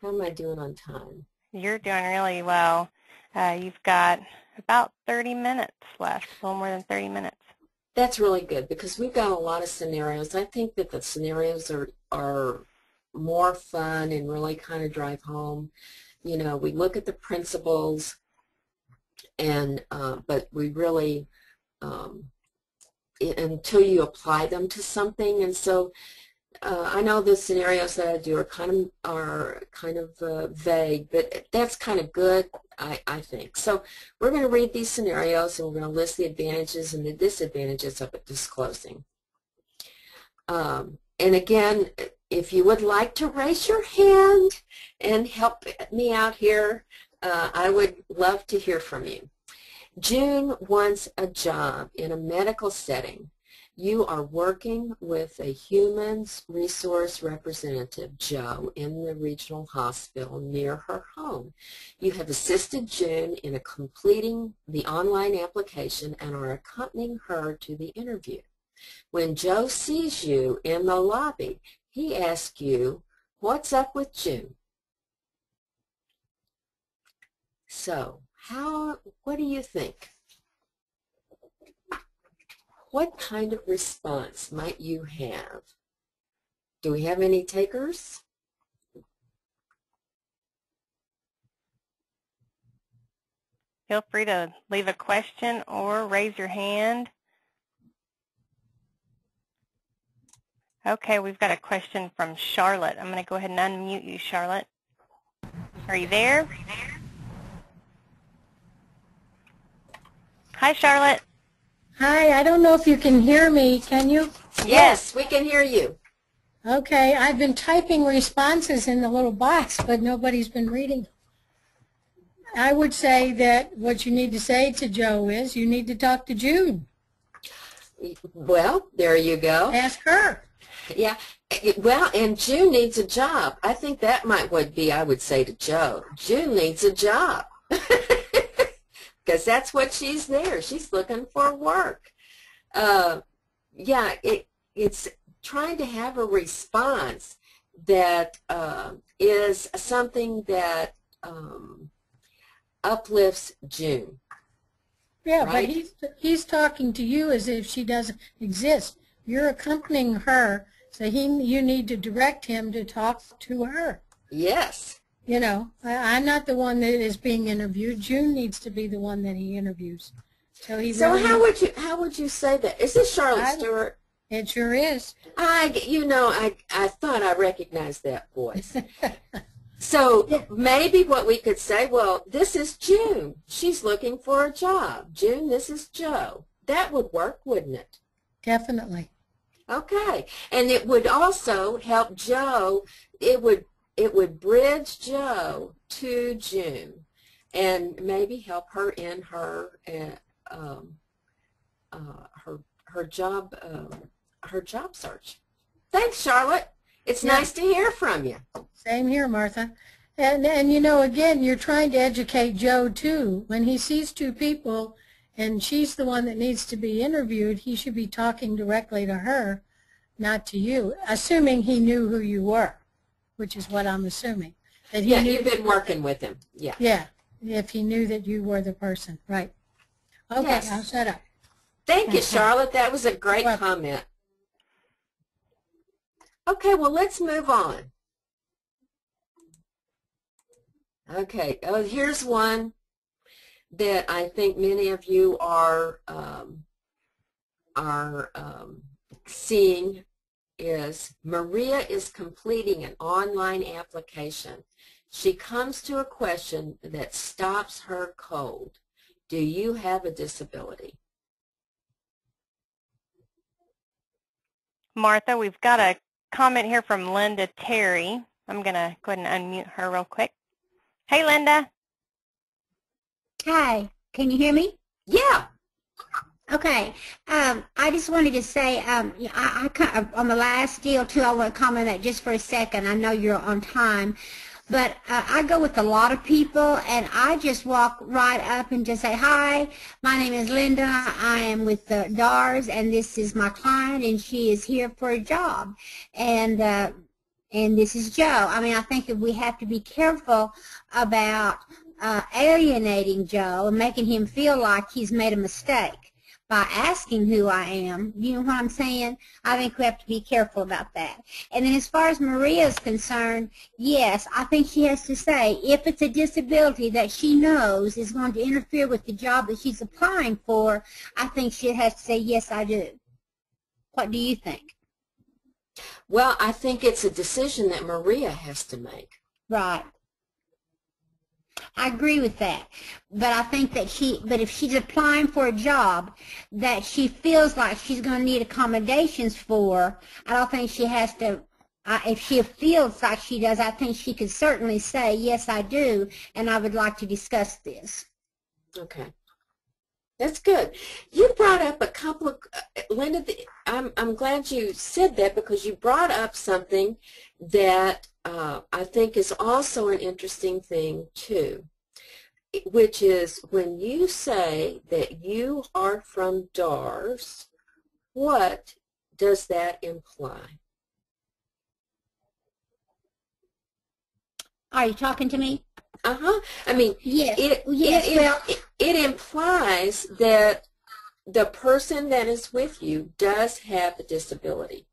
How am I doing on time? You're doing really well. You've got about 30 minutes left, a little more than 30 minutes. That's really good because we've got a lot of scenarios. I think that the scenarios are more fun and really kind of drive home. You know, we look at the principles, and but we really until you apply them to something. And so I know the scenarios that I do are kind of vague, but that's kind of good, I think. So we're going to read these scenarios, and we're going to list the advantages and the disadvantages of it disclosing. And again, if you would like to raise your hand and help me out here, I would love to hear from you. June wants a job in a medical setting. You are working with a human resource representative, Joe, in the regional hospital near her home. You have assisted June in completing the online application and are accompanying her to the interview. When Joe sees you in the lobby, he asks you, "What's up with June?" So, what do you think? What kind of response might you have? Do we have any takers? Feel free to leave a question or raise your hand. Okay, we've got a question from Charlotte. I'm going to go ahead and unmute you, Charlotte. Are you there? Hi, Charlotte. Hi, I don't know if you can hear me, can you? Yes, we can hear you. Okay, I've been typing responses in the little box, but nobody's been reading them. I would say that what you need to say to Joe is you need to talk to June. Well, there you go. Ask her. Yeah, well, and June needs a job. I think that might what I would say to Joe. June needs a job. Because that's what she's there. She's looking for work. Yeah, it's trying to have a response that is something that uplifts June. Yeah, right? But he's talking to you as if she doesn't exist. You're accompanying her, so you need to direct him to talk to her. Yes. You know, I'm not the one that is being interviewed. June needs to be the one that he interviews. So really, how would you say that? Is this Charlotte Stewart? It sure is. I thought I recognized that voice. So maybe what we could say, well, this is June. She's looking for a job. June, this is Joe. That would work, wouldn't it? Definitely. Okay. And it would also help Joe. It would bridge Joe to June and maybe help her in her job search. Thanks, Charlotte. It's nice to hear from you. Same here, Martha. And you know, again, you're trying to educate Joe too. When he sees two people and she's the one that needs to be interviewed, he should be talking directly to her, not to you, assuming he knew who you were, which is what I'm assuming. That he knew. You've been working with him. Yeah. Yeah. if he knew that you were the person. Right. Okay, Yes. I'll shut up. Thank you, Charlotte. That was a great comment. Okay, well, let's move on. Okay, here's one that I think many of you are seeing is Maria is completing an online application. She comes to a question that stops her cold. Do you have a disability? Martha, we've got a comment here from Linda Terry. I'm going to go ahead and unmute her real quick. Hey, Linda. Hi, can you hear me? Yeah. Okay, I just wanted to say, on the last deal too, I want to comment on that just for a second. I know you're on time, but I go with a lot of people, and I just walk right up and just say, hi, my name is Linda, I am with DARS, and this is my client, and she is here for a job, and this is Joe. I mean, I think that we have to be careful about alienating Joe and making him feel like he's made a mistake by asking who I am. You know what I'm saying? I think we have to be careful about that. And then as far as Maria is concerned, yes, I think she has to say if it's a disability that she knows is going to interfere with the job that she's applying for, I think she has to say, yes, I do. What do you think? Well, I think it's a decision that Maria has to make. Right. I agree with that, but I think that if she's applying for a job that she feels like she's going to need accommodations for, I don't think she has to, if she feels like she does, I think she could certainly say, yes, I do, and I would like to discuss this. Okay. That's good. You brought up a couple of, Linda, I'm glad you said that because you brought up something that I think is also an interesting thing too, which is when you say that you are from DARS, what does that imply? Are you talking to me? Uh-huh. I mean, yes. It implies that the person that is with you does have a disability.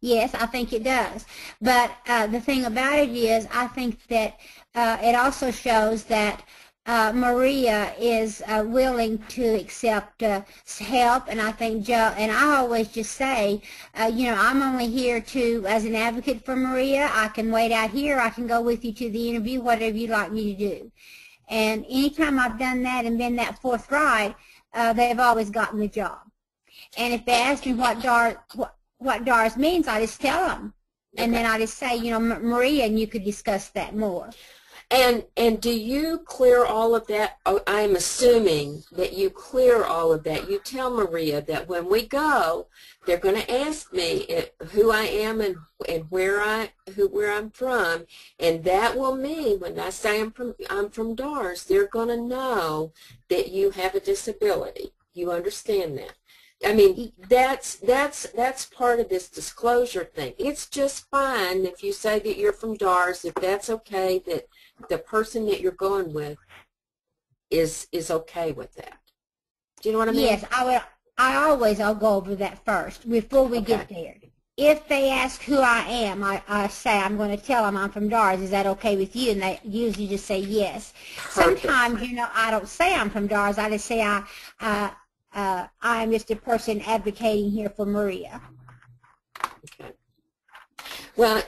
Yes, I think it does. But the thing about it is, I think that it also shows that Maria is willing to accept help, and I think Joe, and I always just say, you know, I'm only here as an advocate for Maria. I can wait out here. I can go with you to the interview, whatever you'd like me to do. And anytime I've done that and been that forthright, they've always gotten the job. And if they ask me what DARS means, I just tell them. Okay. And then I just say, you know, Maria, and you could discuss that more. And do you clear all of that? Oh, I'm assuming that you clear all of that. You tell Maria that when we go, they're going to ask me who I am and where I'm from, and that will mean when I say I'm from DARS, they're going to know that you have a disability. You understand that? I mean, that's part of this disclosure thing. It's just fine if you say that you're from DARS, if that's okay, that the person that you're going with is okay with that. Do you know what I mean? Yes, I'll go over that first before we get there. If they ask who I am, I say I'm going to tell them I'm from DARS. Is that okay with you? And they usually just say yes. Perfect. Sometimes, you know, I don't say I'm from DARS. I just say I'm just a person advocating here for Maria. Okay. Well,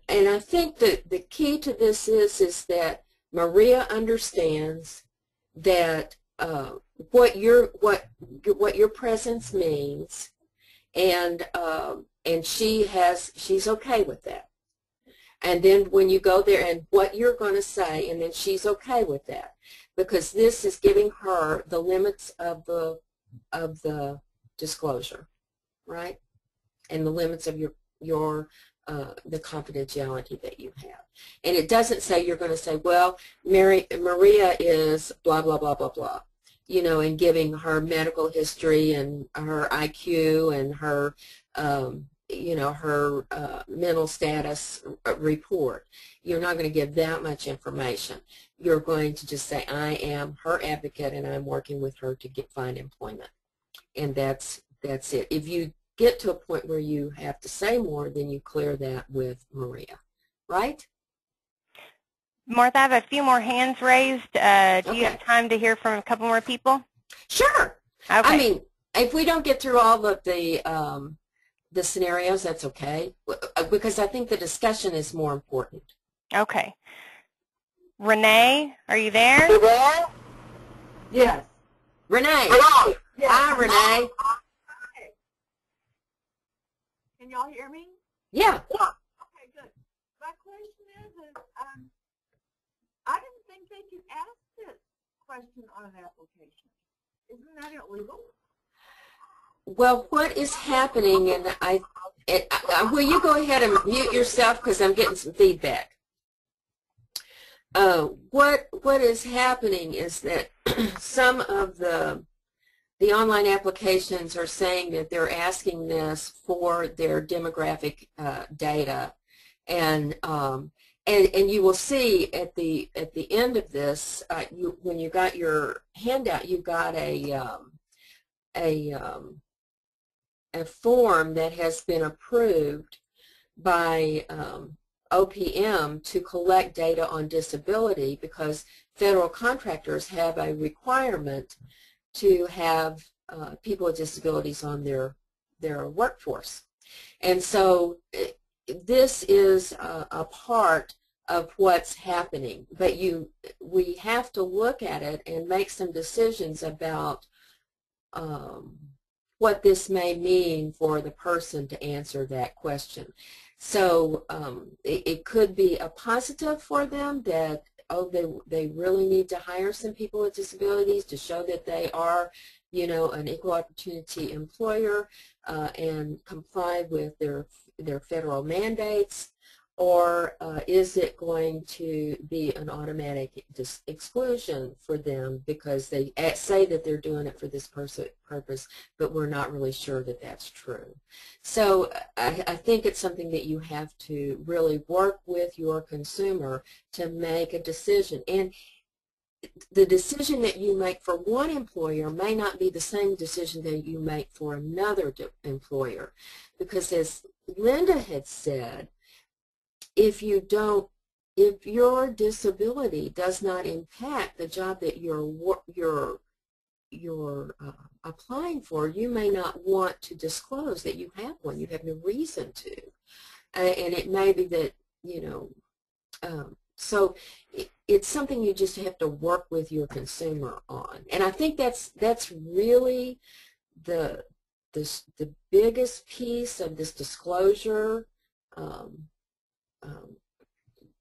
and I think that the key to this is that Maria understands that what your presence means, and she's okay with that. And then when you go there and what you're going to say, and then she's okay with that, because this is giving her the limits of the disclosure, right? And the limits of the confidentiality that you have. And it doesn't say you're going to say, well, Maria is blah, blah, blah, blah, blah, you know, and giving her medical history and her IQ and her you know, her mental status report. You're not going to give that much information. You're going to just say, I am her advocate and I'm working with her to find employment. And that's it. If you get to a point where you have to say more, then you clear that with Maria, right? Martha, I have a few more hands raised. Do Okay. you have time to hear from a couple more people? Sure. Okay. I mean, if we don't get through all of the scenarios, that's okay, because I think the discussion is more important. Okay. Renee, are you there? Yes. Renee. Yes. Hi, Renee. Hi. Can y'all hear me? Yeah. Okay, good. My question is I didn't think they could ask this question on an application. Isn't that illegal? Well, what is happening, and will you go ahead and mute yourself because I'm getting some feedback. What is happening is that some of the online applications are saying that they're asking this for their demographic data, and you will see at the end of this, when you got your handout, you got a form that has been approved by OPM to collect data on disability, because federal contractors have a requirement to have people with disabilities on their workforce. And so this is a part of what's happening, but we have to look at it and make some decisions about what this may mean for the person to answer that question. So it could be a positive for them that, oh, they really need to hire some people with disabilities to show that they are, you know, an equal opportunity employer and comply with their federal mandates, or is it going to be an automatic exclusion for them because they say that they're doing it for this purpose, but we're not really sure that that's true. So I think it's something that you have to really work with your consumer to make a decision. And the decision that you make for one employer may not be the same decision that you make for another employer, because as Linda had said, if your disability does not impact the job that you're applying for, you may not want to disclose that you have one. You have no reason to, and it may be that, you know, so it's something you just have to work with your consumer on. And I think that's really the biggest piece of this disclosure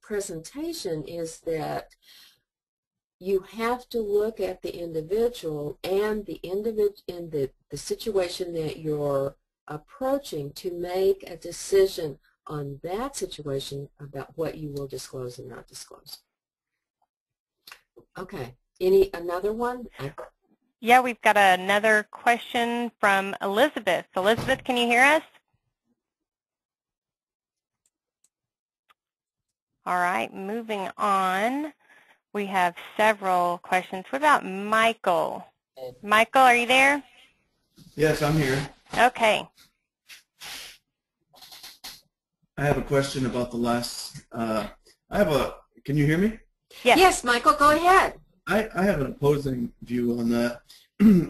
presentation, is that you have to look at the individual and the situation that you're approaching to make a decision on that situation about what you will disclose and not disclose. Okay. Another one? Yeah, we've got another question from Elizabeth. Elizabeth, can you hear us? All right, moving on. We have several questions. What about Michael? Michael, are you there? Yes, I'm here. Okay. I have a question about the last, can you hear me? Yes. Yes, Michael, go ahead. I have an opposing view on that.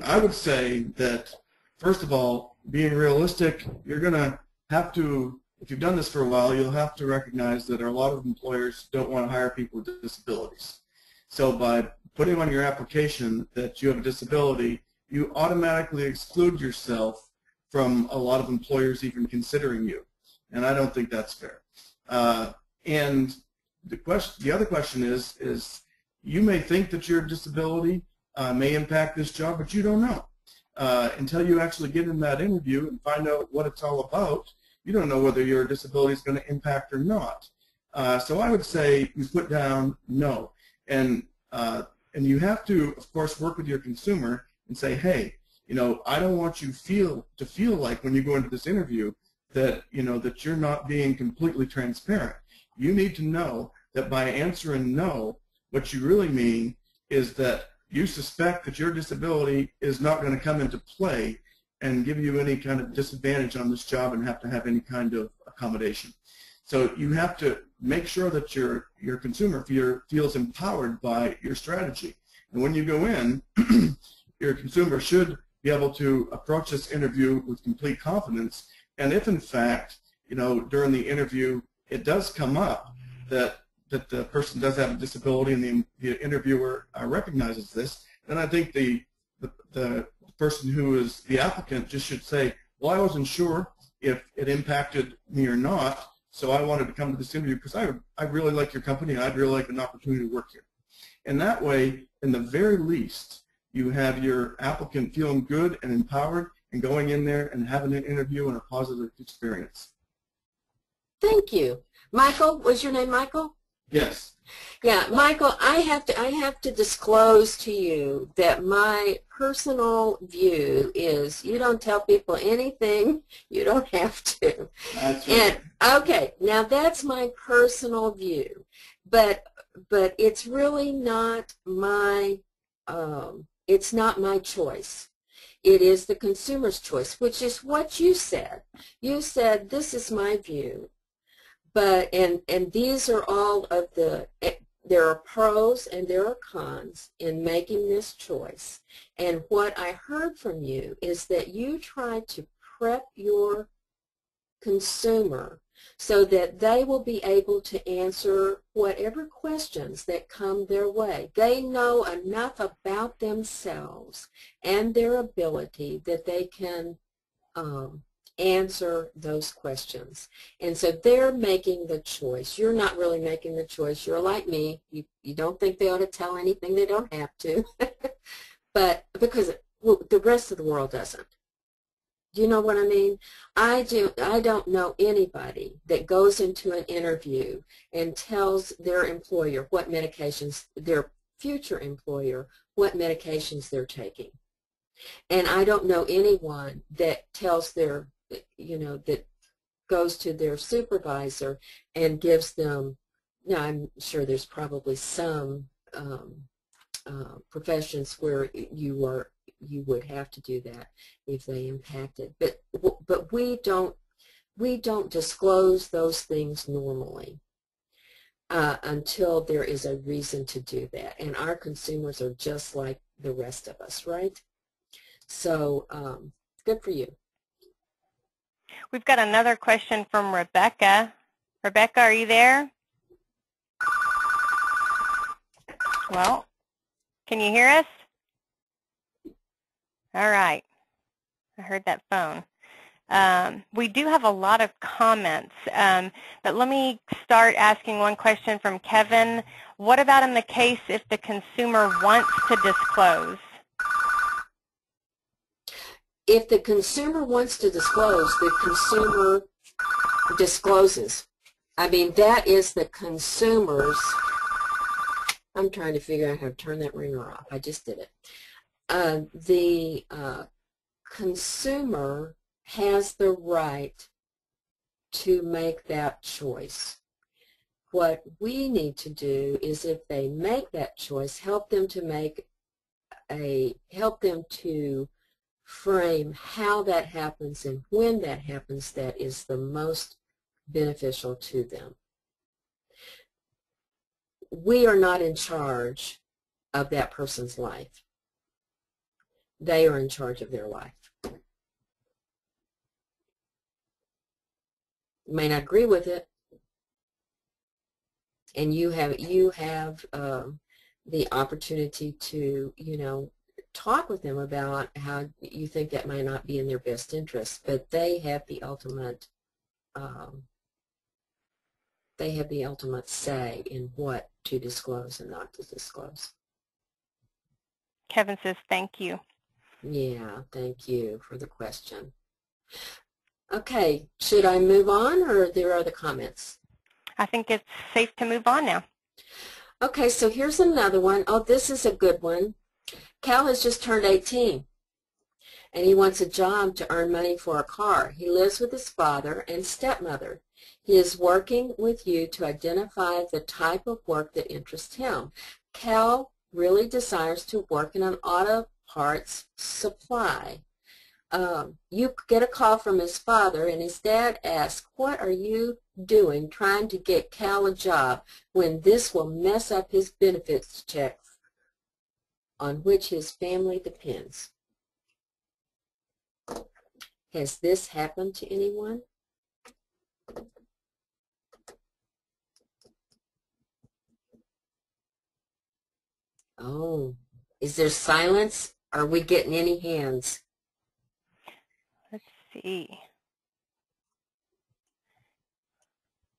I would say that, first of all, being realistic, you're going to have to, if you've done this for a while, you'll have to recognize that a lot of employers don't want to hire people with disabilities. So by putting on your application that you have a disability, you automatically exclude yourself from a lot of employers even considering you. And I don't think that's fair. And the other question is you may think that your disability may impact this job, but you don't know. Until you actually get in that interview and find out what it's all about, you don't know whether your disability is going to impact or not. So I would say you put down no. And you have to, of course, work with your consumer and say, hey, you know, I don't want you to feel like when you go into this interview that, that you're not being completely transparent. You need to know that by answering no, what you really mean is that you suspect that your disability is not going to come into play and give you any kind of disadvantage on this job and have to have any kind of accommodation. So you have to make sure that your consumer feels empowered by your strategy. And when you go in, your consumer should be able to approach this interview with complete confidence. And if in fact, during the interview, it does come up that the person does have a disability and the interviewer recognizes this, then I think the person who is the applicant just should say, well, I wasn't sure if it impacted me or not, so I wanted to come to this interview because I really like your company and I'd really like an opportunity to work here. And that way, in the very least, you have your applicant feeling good and empowered and going in there and having an interview and a positive experience. Thank you. Michael, was your name Michael? Yes. Yeah, Michael, I have to disclose to you that my personal view is you don't tell people anything you don't have to. That's right. And okay, now that's my personal view, but it's really not my it's not my choice. It is the consumer's choice, which is what you said. You said this is my view. But and these are all of there are pros and there are cons in making this choice. And what I heard from you is that you try to prep your consumer so that they will be able to answer whatever questions that come their way. They know enough about themselves and their ability that they can answer those questions. And so they're making the choice. You're not really making the choice. You're like me. You don't think they ought to tell anything they don't have to. But because the rest of the world doesn't. Do you know what I mean? I don't know anybody that goes into an interview and tells their employer what medications, their future employer, what medications they're taking. And I don't know anyone that tells their that goes to their supervisor and gives them, I'm sure there's probably some professions where you would have to do that if they impact it. But we don't disclose those things normally until there is a reason to do that. And our consumers are just like the rest of us, right? So good for you. We've got another question from Rebecca. Rebecca, are you there? Well, can you hear us? All right. I heard that phone. We do have a lot of comments, but let me start asking one question from Kevin. What about in the case if the consumer wants to disclose? If the consumer wants to disclose, the consumer discloses. I mean, that is the consumer's, I'm trying to figure out how to turn that ringer off. I just did it. The consumer has the right to make that choice. What we need to do is if they make that choice, help them to frame how that happens and when that happens that is the most beneficial to them. We are not in charge of that person's life. They are in charge of their life. You may not agree with it, and you have the opportunity to, talk with them about how you think that might not be in their best interest, but they have the ultimate say in what to disclose and not to disclose. Kevin says thank you. Yeah, thank you for the question. Okay, should I move on or are there other comments? I think it's safe to move on now. Okay, so here's another one. Oh, this is a good one. Cal has just turned 18, and he wants a job to earn money for a car. He lives with his father and stepmother. He is working with you to identify the type of work that interests him. Cal really desires to work in an auto parts supply. You get a call from his father, and his dad asks, "What are you doing trying to get Cal a job when this will mess up his benefits checks on which his family depends?" Has this happened to anyone? Oh, is there silence? Are we getting any hands? Let's see.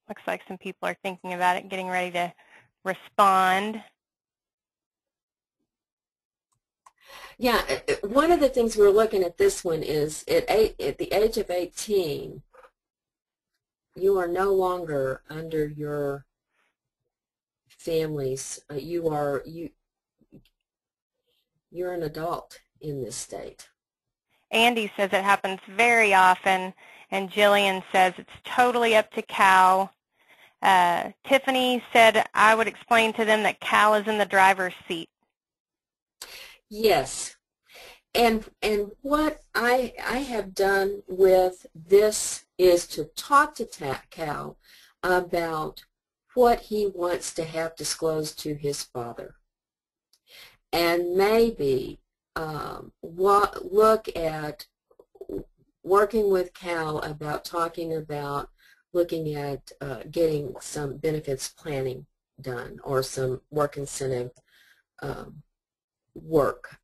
Looks like some people are thinking about it, getting ready to respond. Yeah, one of the things we're looking at this one is at the age of 18, you are no longer under your family's. You're an adult in this state. Andy says it happens very often, and Jillian says it's totally up to Cal. Tiffany said I would explain to them that Cal is in the driver's seat. Yes, and what I have done with this is to talk to Cal about what he wants to have disclosed to his father, and maybe look at working with Cal about talking about looking at getting some benefits planning done or some work incentive work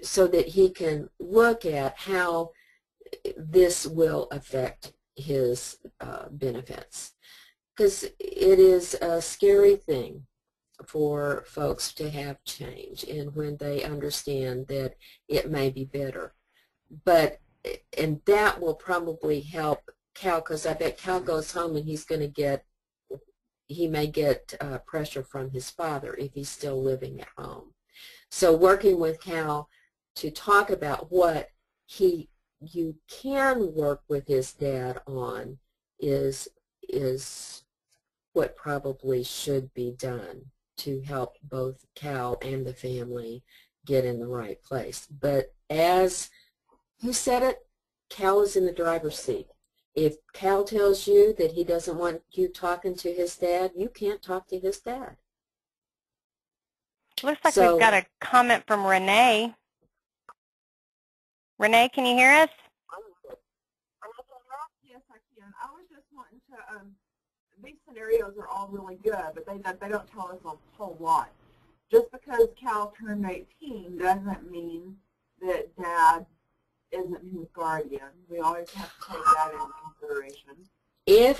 so that he can look at how this will affect his benefits. Because it is a scary thing for folks to have change, and when they understand that it may be better. And that will probably help Cal, because I bet Cal goes home and he may get pressure from his father if he's still living at home. So working with Cal to talk about what you can work with his dad on is what probably should be done to help both Cal and the family get in the right place. But as who said it? Cal is in the driver's seat. If Cal tells you that he doesn't want you talking to his dad, you can't talk to his dad. Looks like we've got a comment from Renee. Renee, can you hear us? Yes, I can. I was just wanting to, these scenarios are all really good, but they don't tell us a whole lot. Just because Cal turned 18 doesn't mean that Dad isn't his guardian. We always have to take that into consideration. If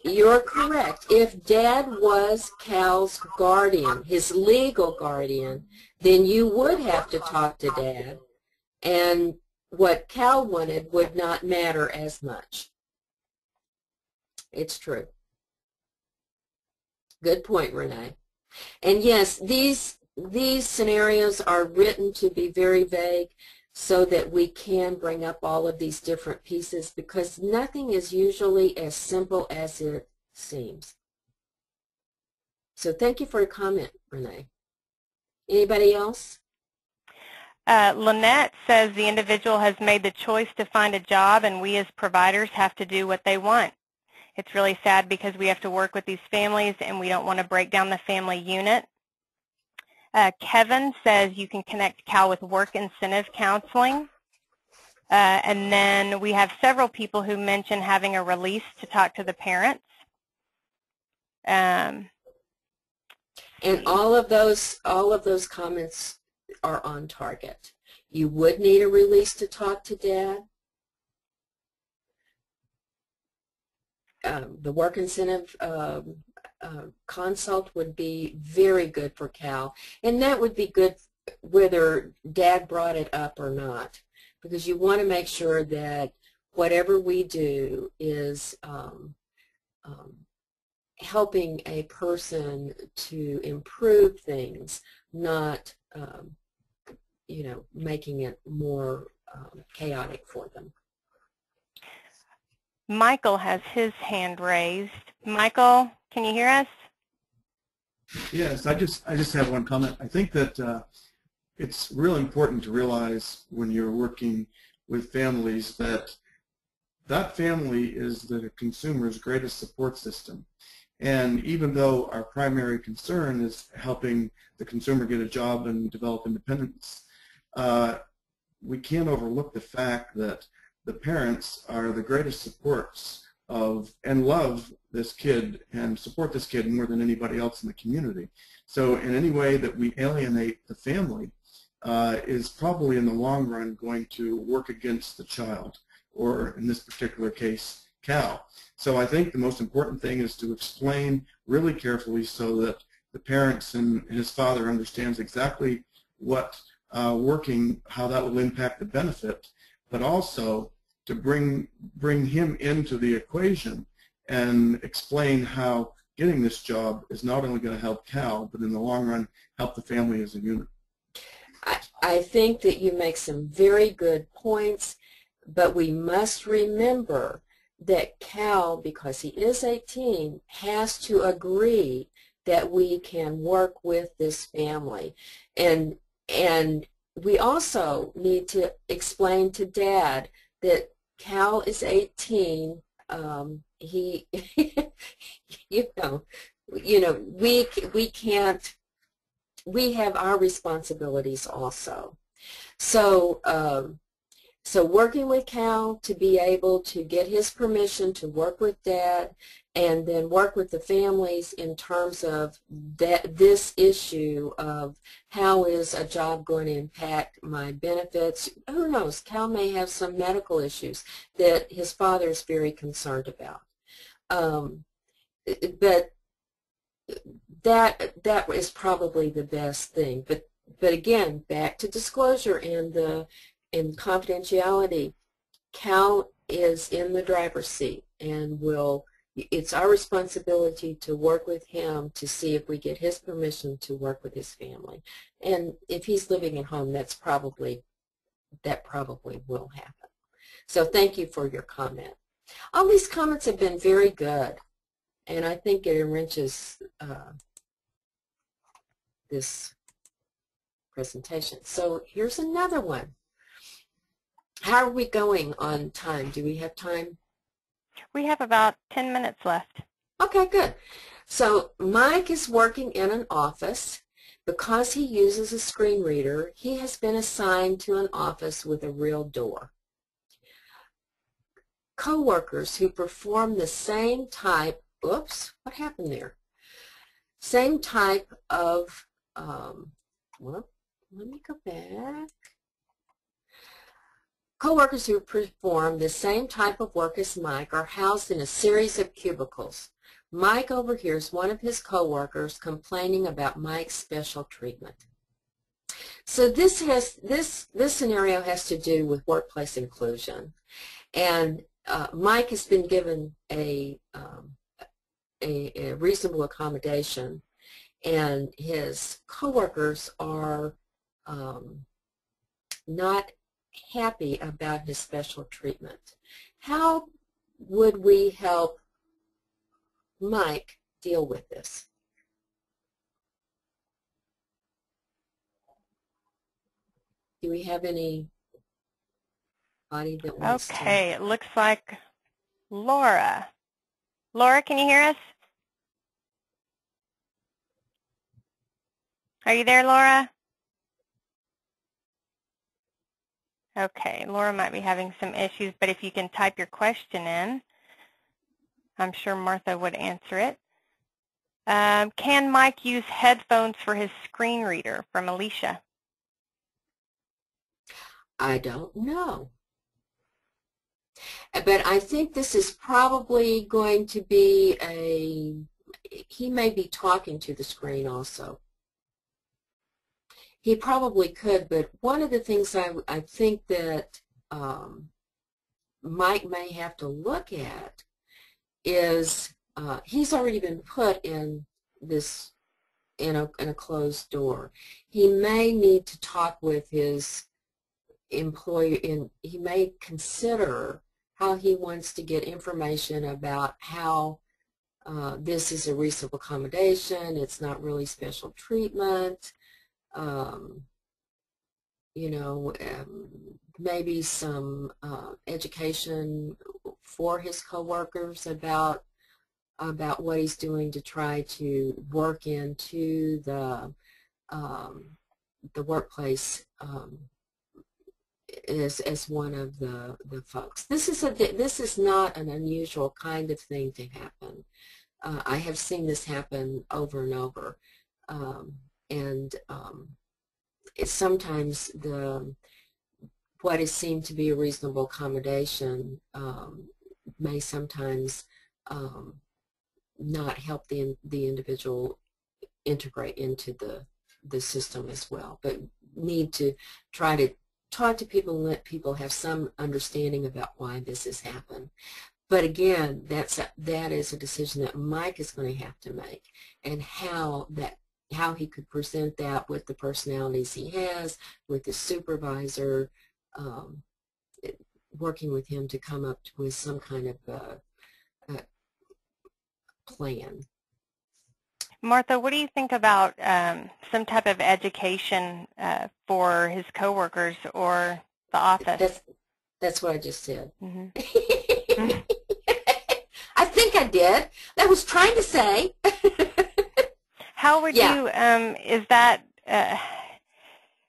you're correct, if Dad was Cal's guardian, his legal guardian, then you would have to talk to Dad, and what Cal wanted would not matter as much. It's true. Good point, Renee. And yes, these scenarios are written to be very vague so that we can bring up all of these different pieces, because nothing is usually as simple as it seems. So thank you for your comment, Renee. Anybody else? Lynette says the individual has made the choice to find a job, and we as providers have to do what they want. It's really sad because we have to work with these families, and we don't want to break down the family unit. Kevin says you can connect Cal with work incentive counseling. And then we have several people who mention having a release to talk to the parents. And all of those comments are on target. You would need a release to talk to Dad. The work incentive consult would be very good for Cal, and that would be good whether Dad brought it up or not, because you want to make sure that whatever we do is helping a person to improve things, not making it more chaotic for them. Michael has his hand raised. Michael, can you hear us? Yes, I just have one comment. I think that it's real important to realize when you're working with families that that family is the consumer's greatest support system. And even though our primary concern is helping the consumer get a job and develop independence, we can't overlook the fact that the parents are the greatest supports of and love this kid and support this kid more than anybody else in the community. So in any way that we alienate the family is probably in the long run going to work against the child, or in this particular case, Cal. So I think the most important thing is to explain really carefully so that the parents and his father understands exactly what how that will impact the benefit, but also to bring him into the equation and explain how getting this job is not only going to help Cal, but in the long run help the family as a unit. I think that you make some very good points, but we must remember that Cal, because he is 18, has to agree that we can work with this family. And we also need to explain to Dad that Cal is 18. He, we can't. We have our responsibilities also. So, so working with Cal to be able to get his permission to work with Dad, and then work with the families in terms of this issue of how is a job going to impact my benefits. Who knows? Cal may have some medical issues that his father is very concerned about. But that is probably the best thing. But again, back to disclosure and confidentiality. Cal is in the driver's seat, and it's our responsibility to work with him to see if we get his permission to work with his family. And if he's living at home, that probably will happen. So thank you for your comment. All these comments have been very good, and I think it enriches this presentation. So here's another one. How are we going on time? Do we have time? We have about 10 minutes left. Okay, good. So Mike is working in an office. Because he uses a screen reader, he has been assigned to an office with a real door. Coworkers who perform the same type, oops, what happened there? Same type of, well, let me go back. Coworkers who perform the same type of work as Mike are housed in a series of cubicles. Mike overhears one of his coworkers complaining about Mike's special treatment. So this scenario has to do with workplace inclusion, and Mike has been given a reasonable accommodation, and his coworkers are not happy about his special treatment. How would we help Mike deal with this? Do we have anybody that wants to? Okay, it looks like Laura. Laura, can you hear us? Are you there, Laura? Okay, Laura might be having some issues, but if you can type your question in, I'm sure Martha would answer it. Can Mike use headphones for his screen reader? From Alicia. I don't know. But I think this is probably going to be he may be talking to the screen also. He probably could, but one of the things I think that Mike may have to look at is he's already been put in this in a closed door. He may need to talk with his employer, and he may consider how he wants to get information about how this is a reasonable accommodation, it's not really special treatment, you know, maybe some education for his coworkers about what he's doing to try to work into the workplace as one of the folks. This is not an unusual kind of thing to happen. I have seen this happen over and over, it's sometimes what is seemed to be a reasonable accommodation may sometimes not help the individual integrate into the system as well, but need to try to talk to people and let people have some understanding about why this has happened. But again, that is a decision that Mike is going to have to make, and how he could present that with the personalities he has, with his supervisor, working with him to come up with some kind of plan. Martha, what do you think about some type of education for his coworkers or the office? That's what I just said. Mm-hmm. I think I did. I was trying to say. How would you,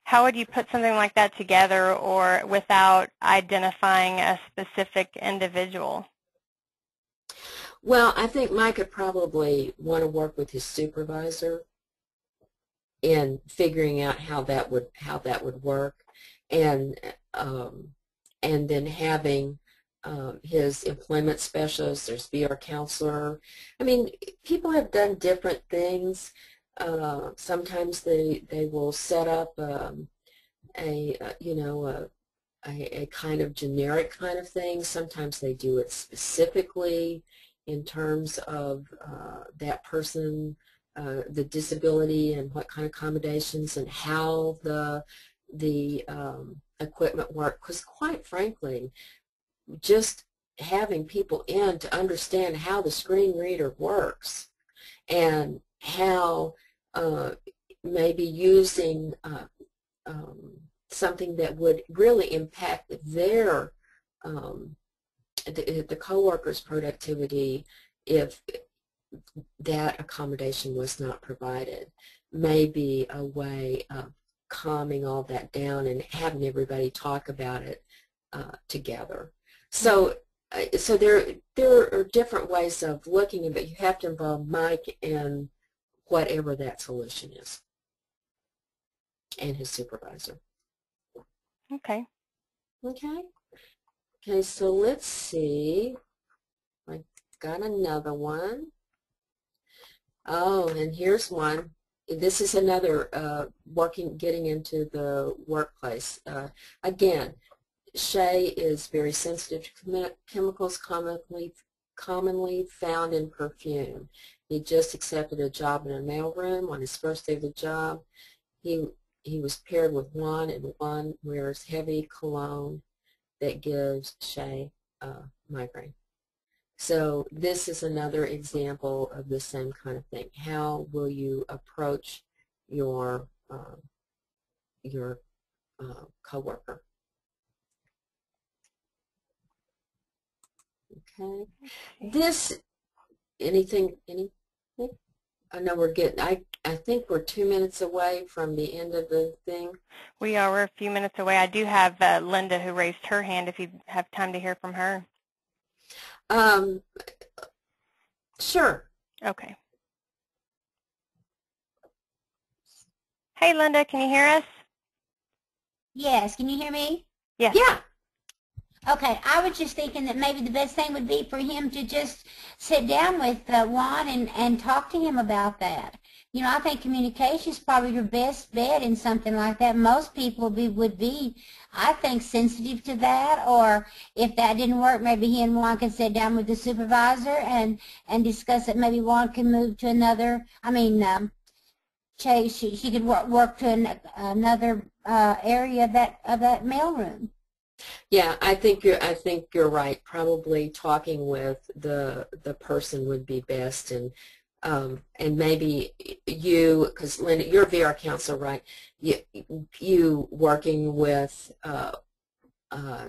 how would you put something like that together, or without identifying a specific individual? Well, I think Mike would probably want to work with his supervisor in figuring out how that would work, and then having his employment specialist, there's VR counselor. I mean, people have done different things. Sometimes they will set up a kind of generic kind of thing. Sometimes they do it specifically in terms of that person, the disability, and what kind of accommodations and how the equipment work. Because quite frankly, just having people in to understand how the screen reader works and how maybe using something that would really impact their the coworkers' productivity if that accommodation was not provided, may be a way of calming all that down and having everybody talk about it together. So there are different ways of looking at it. You have to involve Mike in whatever that solution is, and his supervisor. Okay. Okay, so let's see. I got another one. Oh, and here's one. This is another getting into the workplace. Again, Shay is very sensitive to chemicals commonly found in perfume. He just accepted a job in a mailroom. On his first day of the job, he was paired with Juan, and Juan wears heavy cologne that gives Shay migraine. So this is another example of the same kind of thing. How will you approach your coworker? Okay. Anything? I know we're getting, I think we're 2 minutes away from the end of the thing. We are. We're a few minutes away. I do have Linda who raised her hand if you have time to hear from her. Sure. Okay. Hey, Linda, can you hear us? Yes, can you hear me? Yes. Yeah. Okay, I was just thinking that maybe the best thing would be for him to just sit down with Juan and talk to him about that. You know, I think communication is probably your best bet in something like that. Most people would be, I think, sensitive to that. Or if that didn't work, maybe he and Juan can sit down with the supervisor and discuss it. Maybe Juan can move to another, she could work to another area of that mailroom. Yeah, I think you're right. Probably talking with the person would be best, and maybe you, because Linda, you're VR counselor, right? You working with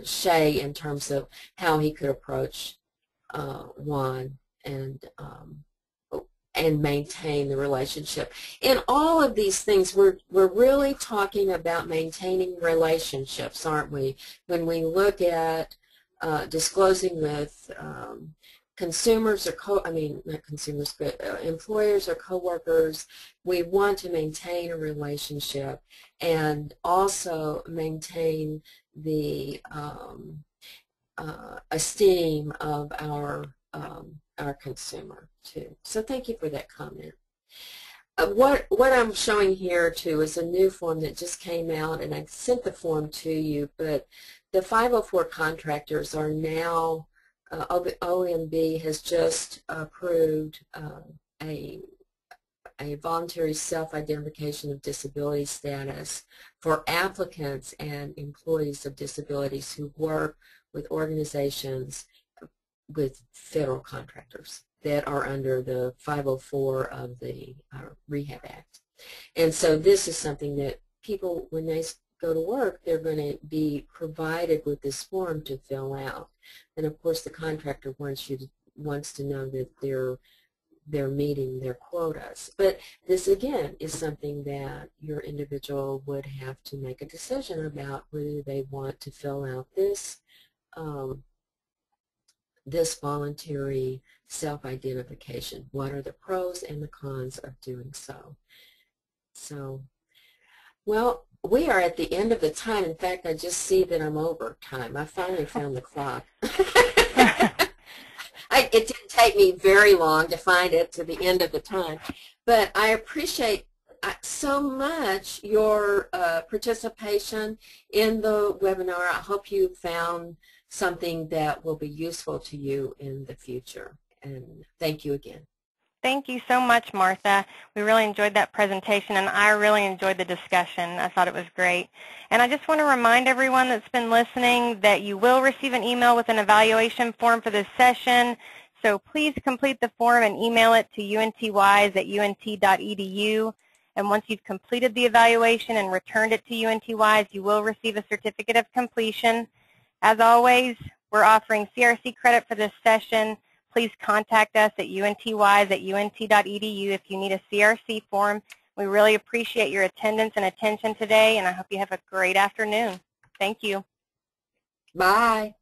Shay in terms of how he could approach Juan and maintain the relationship. In all of these things, we're really talking about maintaining relationships, aren't we? When we look at disclosing with consumers or not consumers, but employers or coworkers, we want to maintain a relationship and also maintain the esteem of our consumer too. So thank you for that comment. What I'm showing here too is a new form that just came out, and I sent the form to you, but the 504 contractors are now, OMB has just approved a voluntary self-identification of disability status for applicants and employees of disabilities who work with organizations with federal contractors that are under the 504 of the Rehab Act. And so this is something that people, when they go to work, they're going to be provided with this form to fill out. And of course the contractor wants to know that they're meeting their quotas. But this again is something that your individual would have to make a decision about whether they want to fill out this this voluntary self-identification. What are the pros and the cons of doing so? So, well, we are at the end of the time. In fact, I just see that I'm over time. I finally found the clock. It didn't take me very long to find it to the end of the time. But I appreciate so much your participation in the webinar. I hope you found something that will be useful to you in the future. And thank you again. Thank you so much, Martha. We really enjoyed that presentation, and I really enjoyed the discussion. I thought it was great. And I just want to remind everyone that's been listening that you will receive an email with an evaluation form for this session. So please complete the form and email it to untwise@unt.edu. And once you've completed the evaluation and returned it to UNTWise, you will receive a certificate of completion. As always, we're offering CRC credit for this session. Please contact us at untwise@unt.edu if you need a CRC form. We really appreciate your attendance and attention today, and I hope you have a great afternoon. Thank you. Bye.